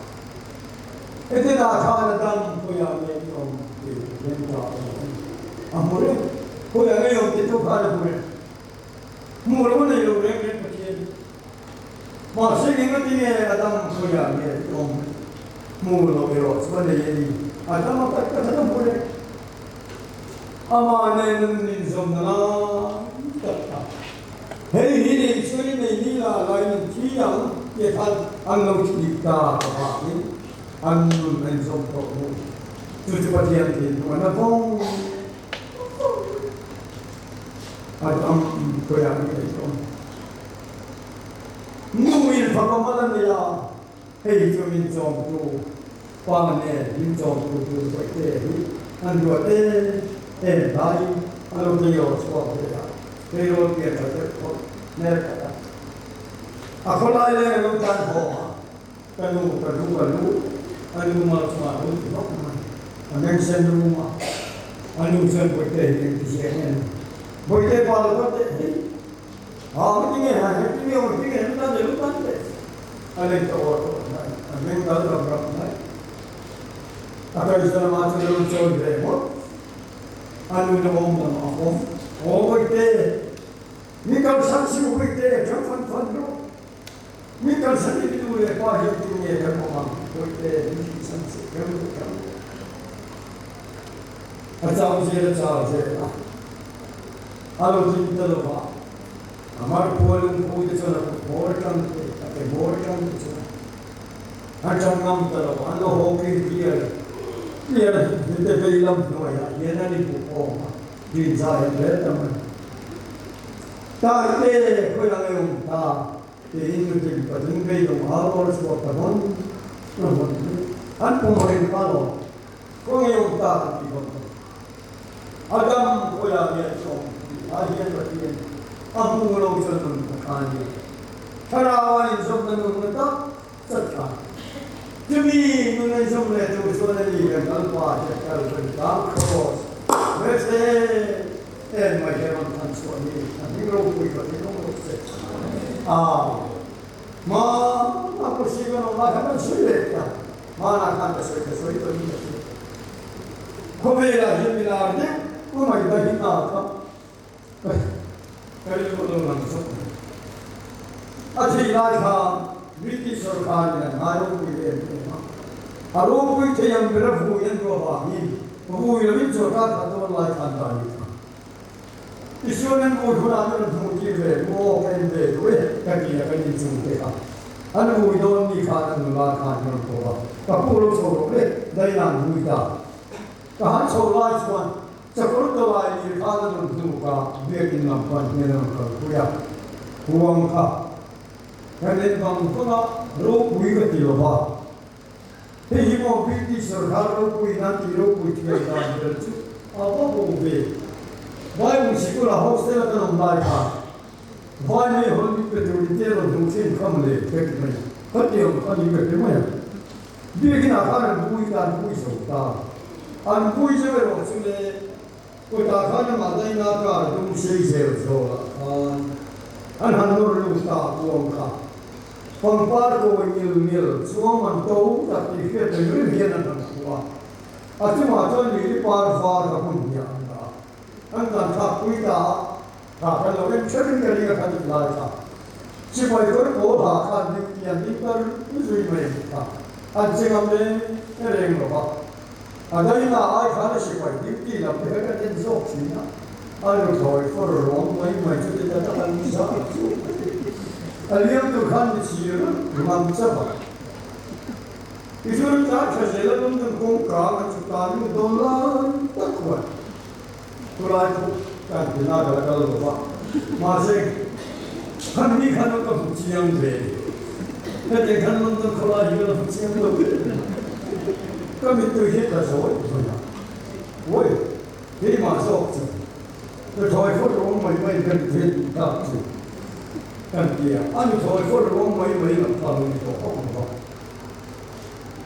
Itu dah kalau dalam punya ni om dia dah. Amore Cô là cái ông tiếp tục phá được mùa lúc này lúc đấy đến một thiên mà sẽ những cái tiếng là tâm cô là nghe ông mùa lúc này rồi vấn đề gì tâm mà tất cả tâm mùa đấy mà nên nhìn dùng nó tất cả thế thì đi suy này đi là lại mình chỉ rằng cái thân ăn lâu chỉ ta và bạn ăn mình dùng tổ mùa từ bắt đầu thì nó không Adam koyar gitu. Nuil pagamalan nila, hey jumin jom tu, pamane jim jom tu pagte, anduate, dai, alo tiyo swap dia, pero dia tak tahu, mereka. Aku lagi lu tan ho, kalu, anu mal semua tu, anu sen rumah, anu sen pagte yang disini. Bởi thế vào là có thể họ cái nghe hàng cái nghe một cái nghe chúng ta để lúc đó đấy anh ấy tổ anh ấy tới làm đấy anh ấy sẽ làm ăn cho nó chơi về mất anh ấy nó ôm là ôm bởi thế mình cần sáng suốt bởi thế trong phần đó mình cần sáng suốt đi đuổi qua hiện trường nghề các công an bởi thế mình sáng suốt cái đó anh cháu gì là cháu gì ఆలోచించలేవా అమర్ పోలం పూజలను పోరటం అంటే పోరటం అటంగం తలవా అలో హోకి క్లియర్ ఇంత బెల్లం నోయా ఏనని పోమా దీజాయ లేతమ తాతే కోయలే ఉంటా ఏనుటి పదింగైలో ఆరోస్ పోతమం అన్పుమరిన్ పాలో కోగే ఉంటా Adam koya biasa Ahian berdiam, aku mulai jalan berkani. Karawan insaf menurutnya serta. Demi mengenai itu soalnya yang tanpa cakap tentang kos. Mesti macam mana soalnya. Nanti kalau kita tengok ma aku sih kalau makan sulit ya. Mana kan sulit itu ni. Kau bela jemilannya, kau macam mana tak? करीब लोग मंसूर अच्छी इलाज था ब्रिटिश सरकार ने आरोप भी दे दिया आरोप भी थे हम बिरफ हुए जो बाकी वो ये सरकार था तो लाइक खानदानी था इसलिए ने वो थोड़ा मेरे धमकी दे वो कहते हुए कहीं सुनते का अन वो इधर नहीं खाना नुला खाने को बा कपूरों छोड़ो ले दयान हुई था कहाँ छोड़ा इसको Sekurang lagi kalau berdoa biarkan nampak nampak kuya kuang ka. Kerana bang kuna roh kuya tiada. Hei mau British सरकार roh kuya nanti roh kuya tiada berarti apa boleh? Baik musikula hostel kan nampak ka. Baik ni hobi betul tiada mungkin kamu le kerana. Kerana yang kami bertemu ya. 비긴 아까는 무이단 무이속다 안 무이제로 중에 그다 가는 마다이 나가 좀 세이세요 안 한도를 웃다 구원가 방파르고 일밀 수원만 또 잡기 회를 위에는 한구와 아침마 전이 파르파르가 분이한다 항상 잡고 있다 다 그러면 최근 결의가 가지고 나가 지구에서 보다 간 느끼한 이빨을 우주임을 안정함에 해랭로 봐. 아다이나 아이 가르치고 느끼나 배가 된 속이나 아유 더이 포를 롱마이 주되다 다한 이사 알리엄도 간 지유는 그만 잡아. 이들은 다 자세를 없는 공가가 죽다는 돈란 딱구야. 그라이고 간 지나가다가 봐. 마세 한미 가는 거 붙이면 근데 가는 거 그라이고 붙이면 그럼 또 해가서 왜? 왜 마서 없어? 그 저의 포를 롱마이 된 답지. 간디야. 아니 저의 포를 롱마이 하는 거 없어.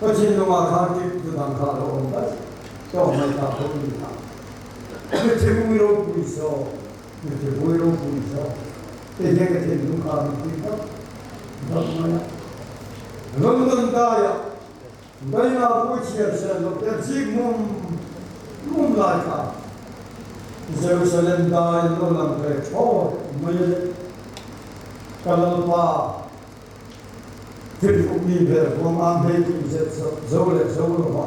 그 진동아 가기 부담가로 온다. 정말 다 보입니다. 그 제공으로 보이소. 그 제공으로 보이소. 얘가 되는 거 아닙니까? 뭐야? 너는 다야. 너희가 보이시겠어요? 너 지금 몸라이카. 예루살렘 다이 놀란 그래. 뭐야? kalapa filmi be vom am be ki zole ba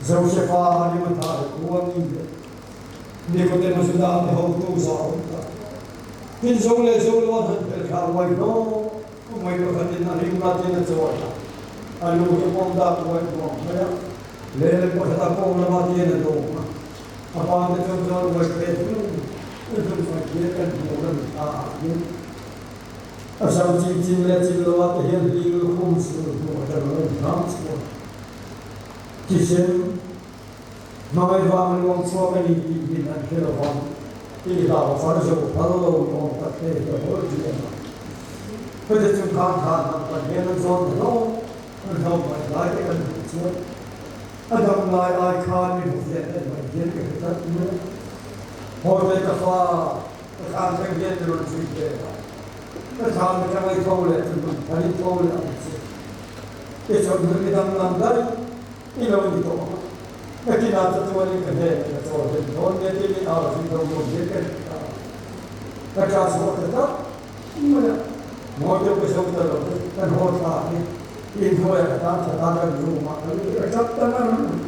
zole fa ni mata ko ni ko te masuda be ho tu sa tin zole wa be ka wai no ko mai ko tin na ri ma tin zo alu ko pom da ko ya le ko ta ko na ma tin do apa de zo wa ke tu fa ke ka ni a asal cincin le cilawat yang dilukum seluruh adalah nampak. Kisah nama ibadah orang suami ini bina kerawan ini dah farzo kalau orang tak ada berjuang. Pada jumlah nampak yang zon lo, nampak lagi kan berjuang. Ada mulai kan ini mungkin bagian kita ini. Orang tafa akan bagian terus 그 다음에 장의 토울에 들고 다리 토울에 앉지. 이 전들이 담남달 이놈이도 여기 나서 주원이 그대 그래서 돈 내들이 나와서 너무 예쁘다. 그래서 그랬다. 뭐야? 모두 그 정도로 그 호사니 인도에 다다다를 누마 그 잡다는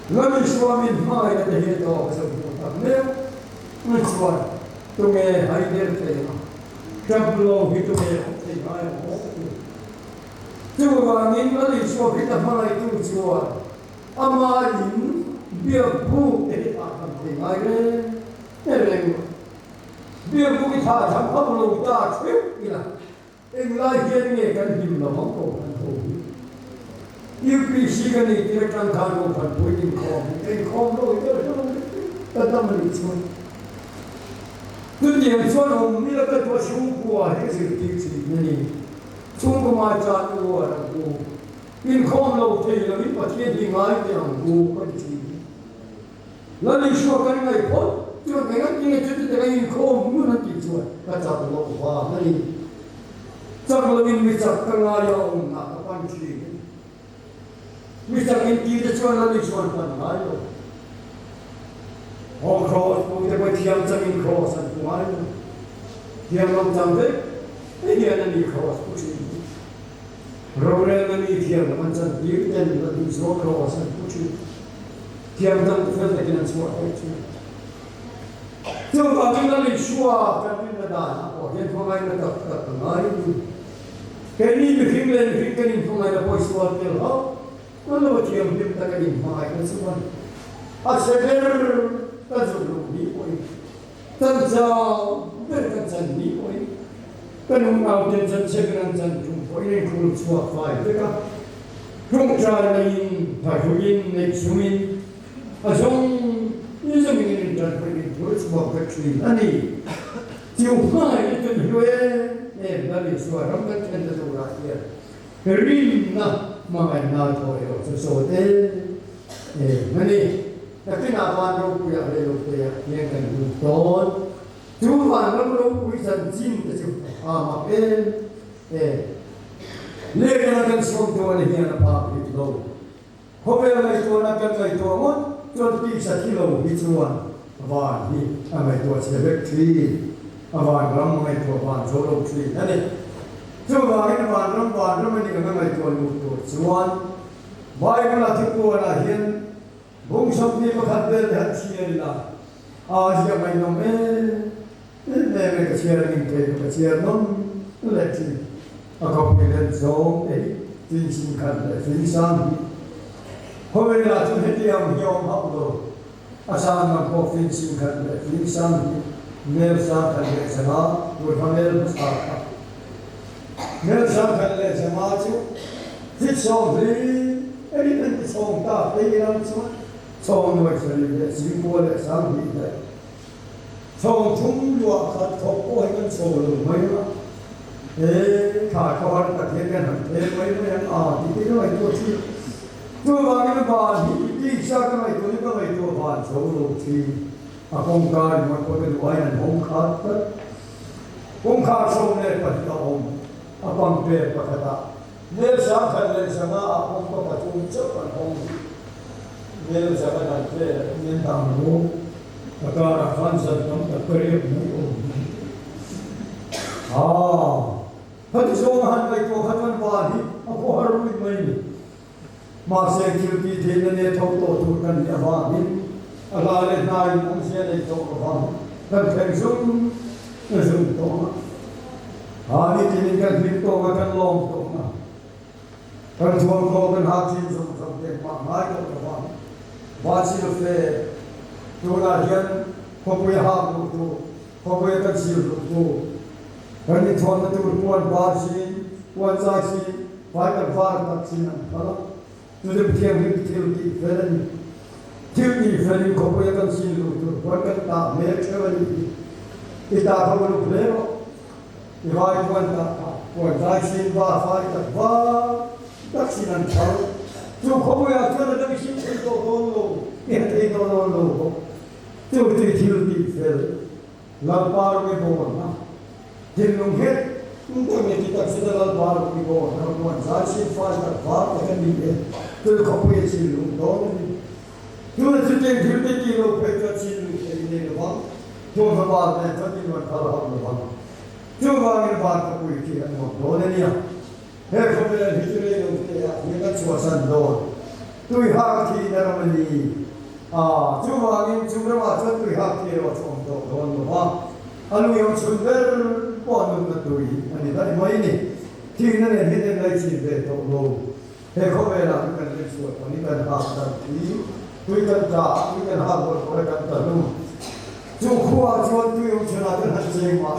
너는 수험인 마에 대해서 그래서 네 무슨 तुम्हें हरी देर करेगा जब लोग भी तुम्हें होते हैं जो वांगिन वाली शो भी तमारी तू जो अमारी बिरबू तेरे आत्म के मायने तेरे बिरबू की था हम लोग ताज पे इला एक लाइफ में कर भी लोगों को ये कृषि का नहीं तेरे कंकाल को पर कोई नहीं कौन लोग इधर तब नहीं 근데 저는 이렇게 더 쉬우고 해서 되지 중국말 잘하고 하고 인컴로 되려면 어떻게 되나요? 그냥 그렇지 나는 쉬어가는 거 있고 저 내가 이게 저도 내가 인컴 무는 게 좋아 가자고 봐 나는 저거는 미적당하여 나 반지 미적인 뒤에 저는 좋아하는 cross, porque depois tiang jangin cross an kumai, tiang long jangde, ini ada ni cross pucci. Robre ni tiang macam dia dan lebih slow cross an pucci. Tiang jang tu felt lagi nanti semua pucci. So kami nak lisua kami nak dah, oh dia kumai nak tak kumai. Kini bikin lagi bikin kumai nak pois buat dia, kalau tiang bikin tak lagi kumai kan semua. Asyik Tanzung ni pun, Tanzau berkancan ni pun, kanung awden jan segeran jan jumpo ini kurus suap fai, jika rongjar lain, tajuin, neksumin, asong ini semingin jan ini kurus suap kecil, ani jumpa itu dua, dari suara ramai jan tu rakyat, rin na mga natoyo sa sote mani tapi napan ro puya le lo puya yang kan ton tuan ro puya san jin te ju ma pen le kan som to ne hian pa pi lo hobe lai to na kan lai to mon chon pi sa kilo hi chuan van hi amai to che bek tri avan ram mai to van so lo tri ani Chúng ta cái bàn nó mới đi cái ngày tuần một chuan, vài cái là thức qua là hiện, bung sắp đi mà khát đến hết chia là, giờ mày nó mê cái chia là mình thấy cái chia nó lại gì, không biết đến số ấy, tin xin khát lại tin sang, hôm nay là chúng hết điềm nhiều học rồi, sang mà có tin xin khát lại tin sang, nếu sang khát lại sẽ là một phần nếu sang nếu sang khát lại sẽ mà chứ, thích xong thì ấy nên xong ta thấy làm sao, xong rồi sẽ là chỉ mua lại sang thì đấy, xong chúng đùa khát thọ có hay cái số rồi mấy đó, khả có ăn tất nhiên cái hàng thế mấy thì cái này tôi chỉ tôi vào cái bàn thì đi xa cái này tôi bàn số rồi thì không cần mà có cái loại này không khát xong này phải có ông bằng bề bạc ta nếu sáng khát lên sáng không có phải chung chấp bằng ông nếu sáng khát lên nên tạm ngủ và là phan dân trong tập quê ngủ hãy dùng hành vi của các bạn và đi có harus mình mà sẽ kêu đi thế nên thâu tổ thuộc cần địa và đi là lên này cũng sẽ để cho các bạn cần phải dùng tổ đi thì cần biết tổ và cần lòng tổ cần thuần tổ cần học sinh dùng tiền mà mai của các bạn và chỉ được về tôi là hiện không phải học được tôi không phải cần chịu được tôi cần đi thuần tôi muốn và chỉ muốn giải chỉ phải cần phá được chỉ là đó tôi được thiền đi về đây thiền đi về đây không phải cần chịu được tôi vẫn cần ta mẹ chơi đi ta không được lấy thì vai quan giải chỉ và phải cần và tất nhiên là sao chú không phải cho nó được xin tôi đâu hiện tại đâu chú thì thiền đi về làm bao nhiêu bộ na thiền luôn hết chúng tôi nghe thì tất sẽ là làm bao nhiêu bộ nó quan giải chỉ phải cần và cái gì đấy tôi không phải xin luôn đó chú là chỉ thiền đi đâu phải cho xin luôn cái này là vâng chú không bao giờ cho đi luôn thở học được vâng chú vào cái bàn của quý vị anh một đó đấy nhỉ hết không phải là hình như là những cái chùa sân đó tôi học thì là mình đi chú vào cái chú đó mà cho tôi học thì là trong đó đúng không anh yêu chuột về bỏ được cái tôi anh ấy mấy này thì nó là hiện nay lấy chỉ về tổ lô hết không phải là cái chùa anh ấy cần học tập thì tôi cần trả tôi cần học một cái cần tập luôn chú khoa cho tôi yêu chuột là cái hành trình mà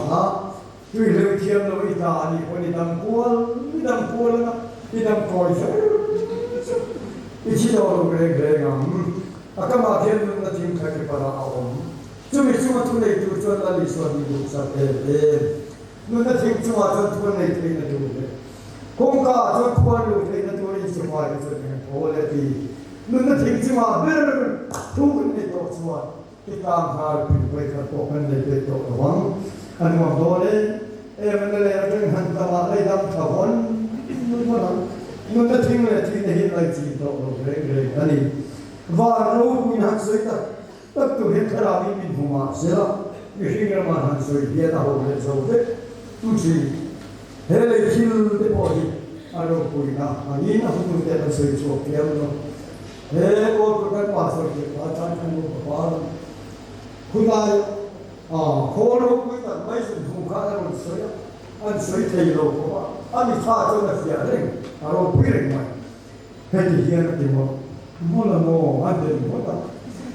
tôi lưu thiêm là ý ta đi con đi đâm cua là đi đâm coi sao ít chỉ đâu rồi cái ngắm các bạn thiêm là thiêm khai cái para ông chúng mình chúng tôi này tôi cho là lý do đi được sao thế nó là thiêm chúng tôi này tôi là được không cả cho quan được thì nó tôi đi xem ngoài cho nên hồ lệ thì nó là thiêm chúng tôi này tôi cho cái tam hà bị quay cả tổ mình để tổ vắng anh mà đó đấy em nên là cái hàng tàu lại đâm thảo vốn nó đãทิ้งเลยที่ในอะไรจีนเราเลยอันนี้ว่าเรามีหันสวยตัดตัวเห็นขราบมีหัวเสียมีสิ่งที่มันหันสวยเดียดเอาเลยเจ้าเด็กทุกทีเฮ้ยคิวเด็กพอดีอารมณ์คุยนะอันนี้นะคุณเด็กมันสวยโชว์เกี่ยวเนาะเฮ้ยโอ้ตัวกันมาสวยเกี่ยวอาจารย์ท่านรู้ว่าคุณนายโคโลกุยตัดไม่สุดคุ้มค่าแล้วมันสวยอันสวยเที่ยวโลกว่าอันนี้ข้าเจ้าหน้าที่อะไรอารมณ์พิเรนไหมเฮ้ยที่เฮียนที่มั่วมั่วละมั่วอันเดียวมั่วต่าง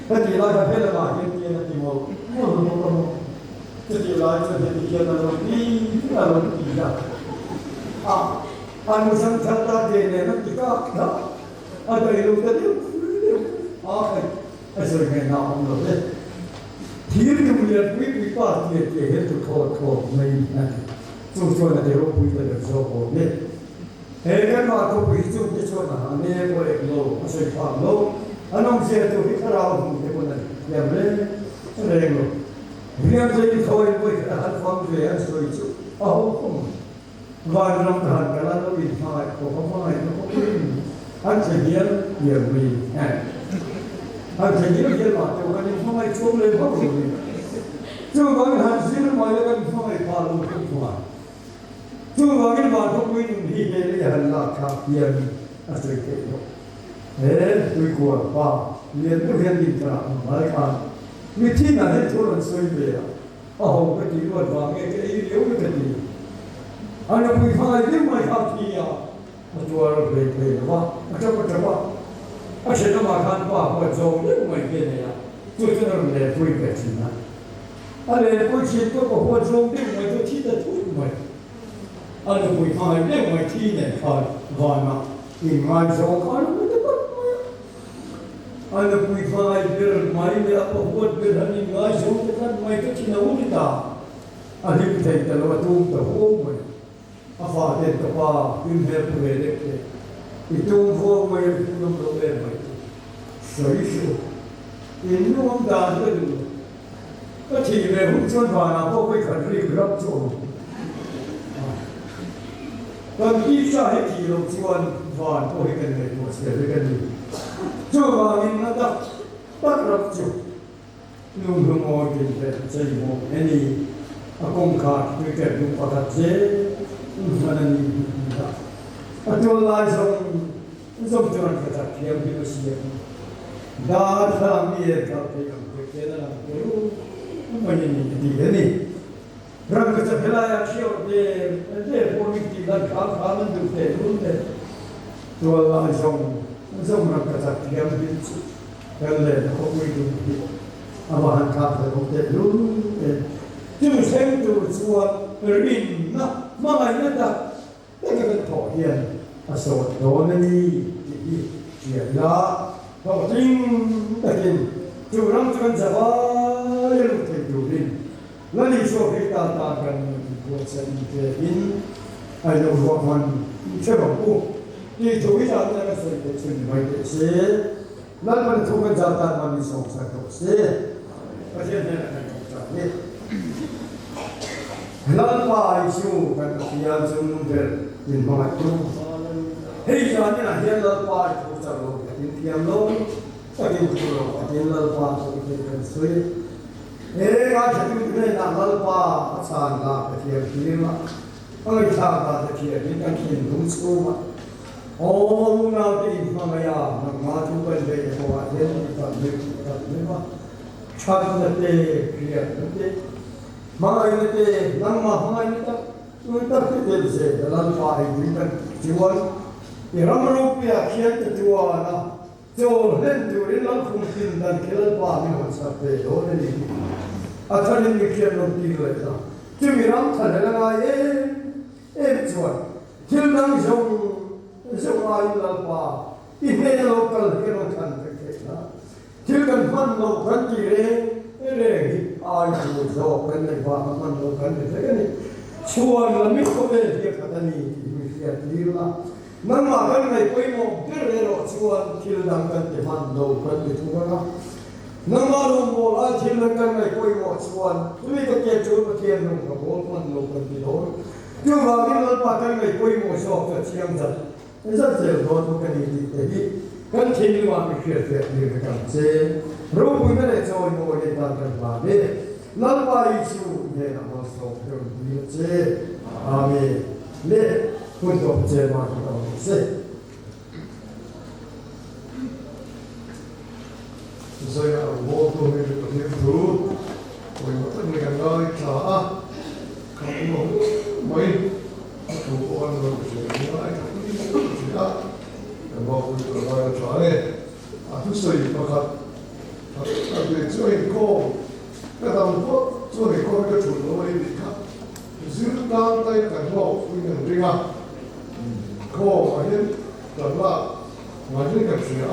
เฮ้ยที่เราจะเห็นละมาเฮียนที่มั่วมั่วละมั่วละมั่วที่เราจะเห็นที่เฮียนละมั่วที่ละมั่วที่ละอันมุสันชันตาเจเนนักที่ก้าวนะอันนี้ลูกเดียวไอ้สวยงามองเราเลยที่เรียนวิปาที่เห็นตัวโทษไม่นั่นส่วนนั้นเดี๋ยวเราคุยกันเรื่องโซ่เนี่ย Hegan ma to pi chu ti chu na ne ko ek lo asai pa lo anong sia to hi khara hu ke ko na ya bre re lo riam je ko i ko ha fam je an so i chu a ho ko va ram than ka la lo i fa ko ko ma i ko ko an che hian ye ri ha an che hian ye ma to ka ni fa mai chu le ko ko chu ba ni han sin ma le ka ni fa mai pa lo ko ko chú vào cái bàn không quên đi về cái hành lạc khá tiền à sự kiện đó thế tôi của bà liền cái viên định trả lại cả như thế nào hết chỗ lần xoay về à cái gì luôn vào cái ý yếu cái gì anh em phải biết mà học thì à chúa về về đó cho sẽ nó mà khăn qua qua dầu những người kia này à tôi cho nó để vui vẻ gì nào anh em tôi chỉ có qua dầu những người tôi chỉ là thôi mà anh em phải biết mà thi này phải gọi mà thì ngay sau đó anh em phải biết máy để áp dụng biết anh ngay sau đó máy cái chuyện nào cũng đã anh em thấy cái lo tung cái hôm mà phải đến cái ba phim về về đấy thì tung hôm mà nó đâu về mà sấy sụ thì nó không đạt được cái chỉ về hút chân vào nào có cái khẩn đi gặp chỗ còn khi xa hết thì lục chuan hoàn có cái này một sẽ cái này cho vào mình nó bắtรับchủ nung hương ngồi trên cái chơi một cái này công khai với cái nung bắt chế nó là gì đó cho lại xong cho anh cái kia bị nó xí đã làm gì cái đó là cái mà nhìn cái này rằng cái chấp nhận là khi ở đây politik dan hal-hal itu terus jualan jom mereka tak diam di kalau aku itu abahan kata itu terus saya itu jual rin na makanya tak kita tohian asal doa ni dia kau ting takin curang curang jawab yang terjadi lalu so kita takkan buat sendiri ai đâu gọi mình chơi bóng cụ đi chú ý ra cái sự kiện chuyện này để xí lần mình thu cái giá tan mà mình sống sạch được xí và hiện nay là thành công trả hết lần bài chú cái phía chung về nhìn mọi chú hay giờ như là hiện lần bài chú trả lời cái tiền lâu cái tiền chú lâu cái tiền lần bài chú cái tiền suy ê cái chuyện này là lần bài sản là cái tiền tiền mà ơi sao ta thực hiện những cái chuyện đúng số mà ông nào thì mà mày mà chúng tôi về họ đến tập luyện mà chắc là thế kia thế mà anh thế năng mà anh thế tôi tập cái gì sẽ là phải những cái chuyện thì làm rồi bây giờ khiến cho chúa na cho lên làm không tin rằng cái là ba mươi năm sau về đó này à cho nên cái chuyện nó đi rồi đó chứ mình làm thật là ngay em chuột thiếu năng dùng ai là qua ít hết local cái nó thành cái đó thiếu cần phân lâu phân gì đấy ai chịu do cái này qua phân lâu phân cái này chuột là mình có về việc cái này thì mình phải đi là nằm mà cái này quay một cái này rồi chuột thiếu năng cái phân lâu phân thì chúng nó nằm mà luôn một là thiếu năng cái này quay một chuột vì cái kia chuột cái kia nó có bốn phân lâu phân thì thôi nhưng mà cái lần ba cái này quay một số cái chiang giật rất dễ thôi cái này thì cần thiên nhiên mà cái chuyện như cái cảm chế rồi bây giờ cho ngồi để ta cần làm đi lần ba ý chú này là một số cái như thế amen để quân đội chế mà chúng ta sẽ rồi là vô cùng cái niềm thú của một tất cả những người thở không có mấy thủ quan rồi chuyện như vậy thì đó là một cái lời nói này thứ gì mà thật thật để chơi cô cái đồng quốc chơi cô cái chủ nó đi khác giữ đang tay cảnh bộ với những riêng cô mà hiện lần là mà những cái chuyện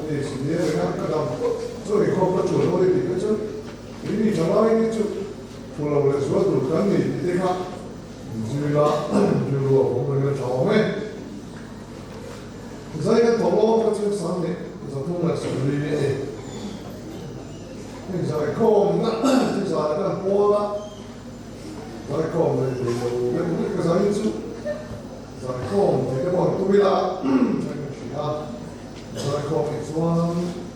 thì xử lý cái đồng quốc chơi cô cái chủ nó đi cái chứ ini jangan ini tu, kalau boleh suatu kan ni, kita kan, jadi lah. 주로 공부를 처음에 그사이가 더 같이 사는데 그래서 통을 소리에 그래서 컴나 그래서 약간 보아가 그래서 컴을 되고 그래서 인수 그래서 컴 되게 뭐 또비라 그래서 컴 익수한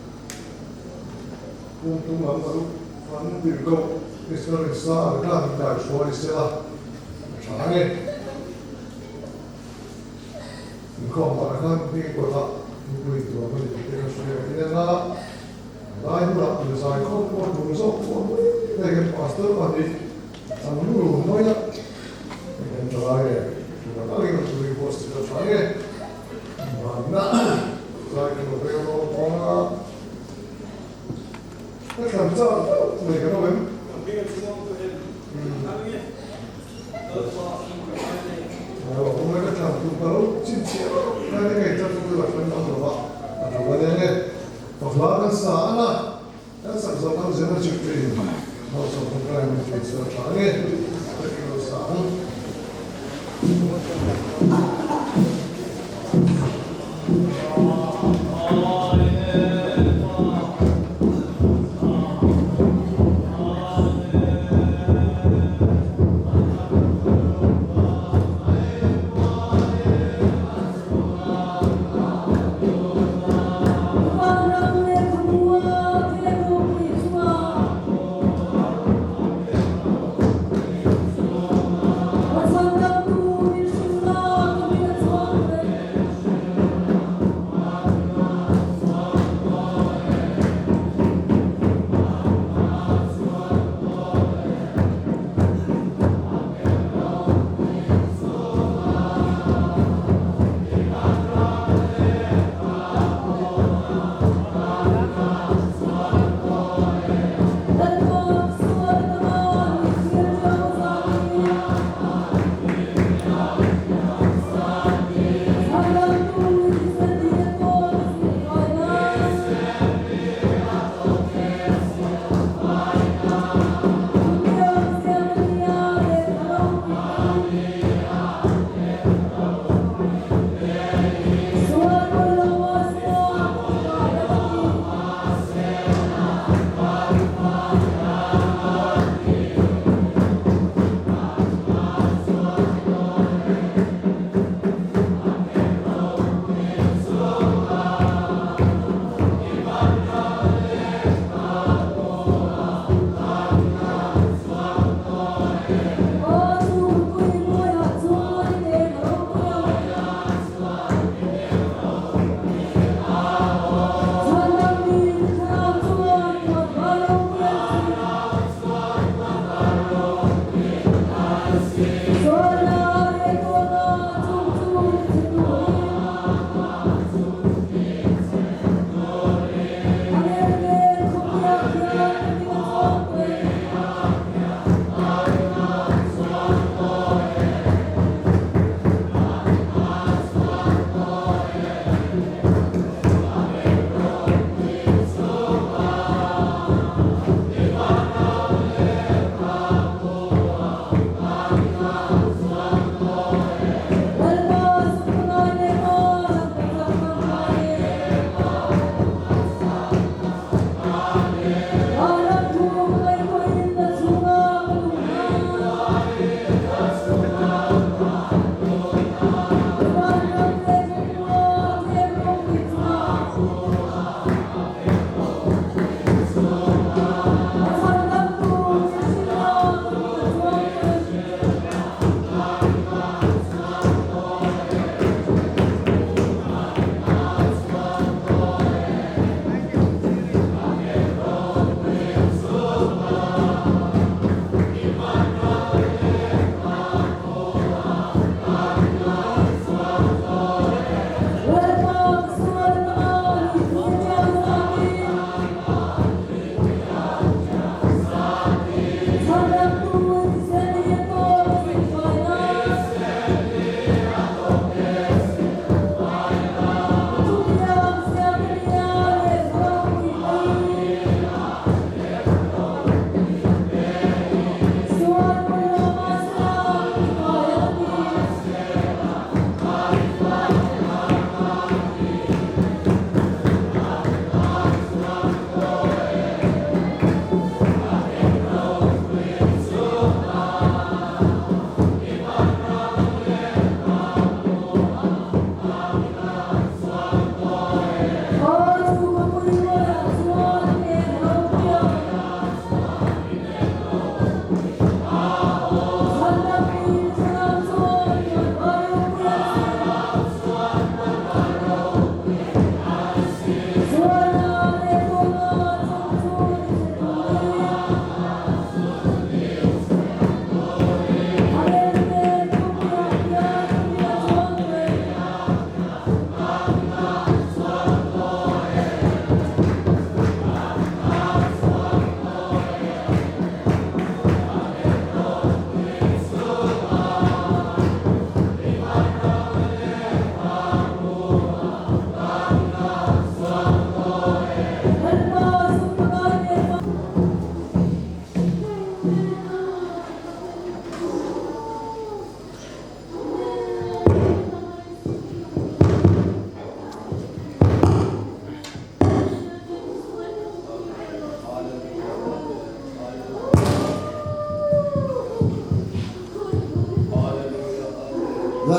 tung lắm rồi vẫn từ câu cái sơ lịch xa là các anh đại số đi xe là sáng nghe không mà các anh đi qua đó người tuổi mình thì cái số này nên là lại một lần nữa sai không có đúng số không đây cái pastor mà đi anh muốn luôn nói nhá nên cho lại này chúng ta đang làm cái post cho sáng nghe mà nãy lại cái một cái nó cái làm sao người cái nó vẫn hôm nay cái làm chúng ta lúc chín triệu cái ngày cho chúng tôi là phân năm rồi bạn rồi bây giờ này hoặc là cái xã là cái sản xuất hàng hóa trực tuyến họ sản xuất cái này mình sẽ sáng nghe cái kiểu sáng Hãy subscribe cho kênh Ghiền Mì Gõ để không bỏ lỡ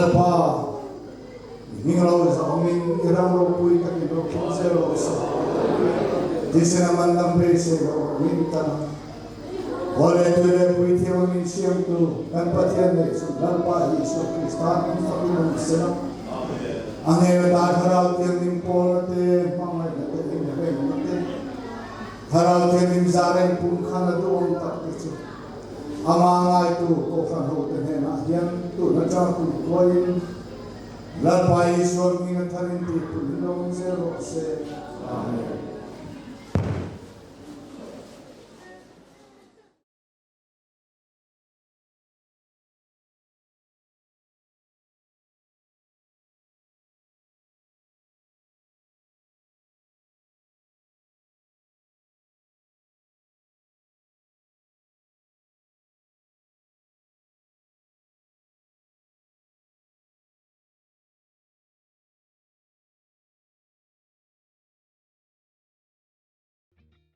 lalpa mingalaw sa aming irang pui kakibro kinsero sa jise naman ng bese o mintan wala tuloy pui tiyo min siyam tu kanpatiyan na iso lalpa iso kristan ang Panginoon sila ang ngayon haraw tiyo ng polate mga nagdating na kayo natin haraw tiyo ng zaren kung ka na doon takitso amanga itu kofan hoten है ना यम तो नचा कोई लड़ाई ईश्वर की न थरिंती पुलिनों से रोसे आमीन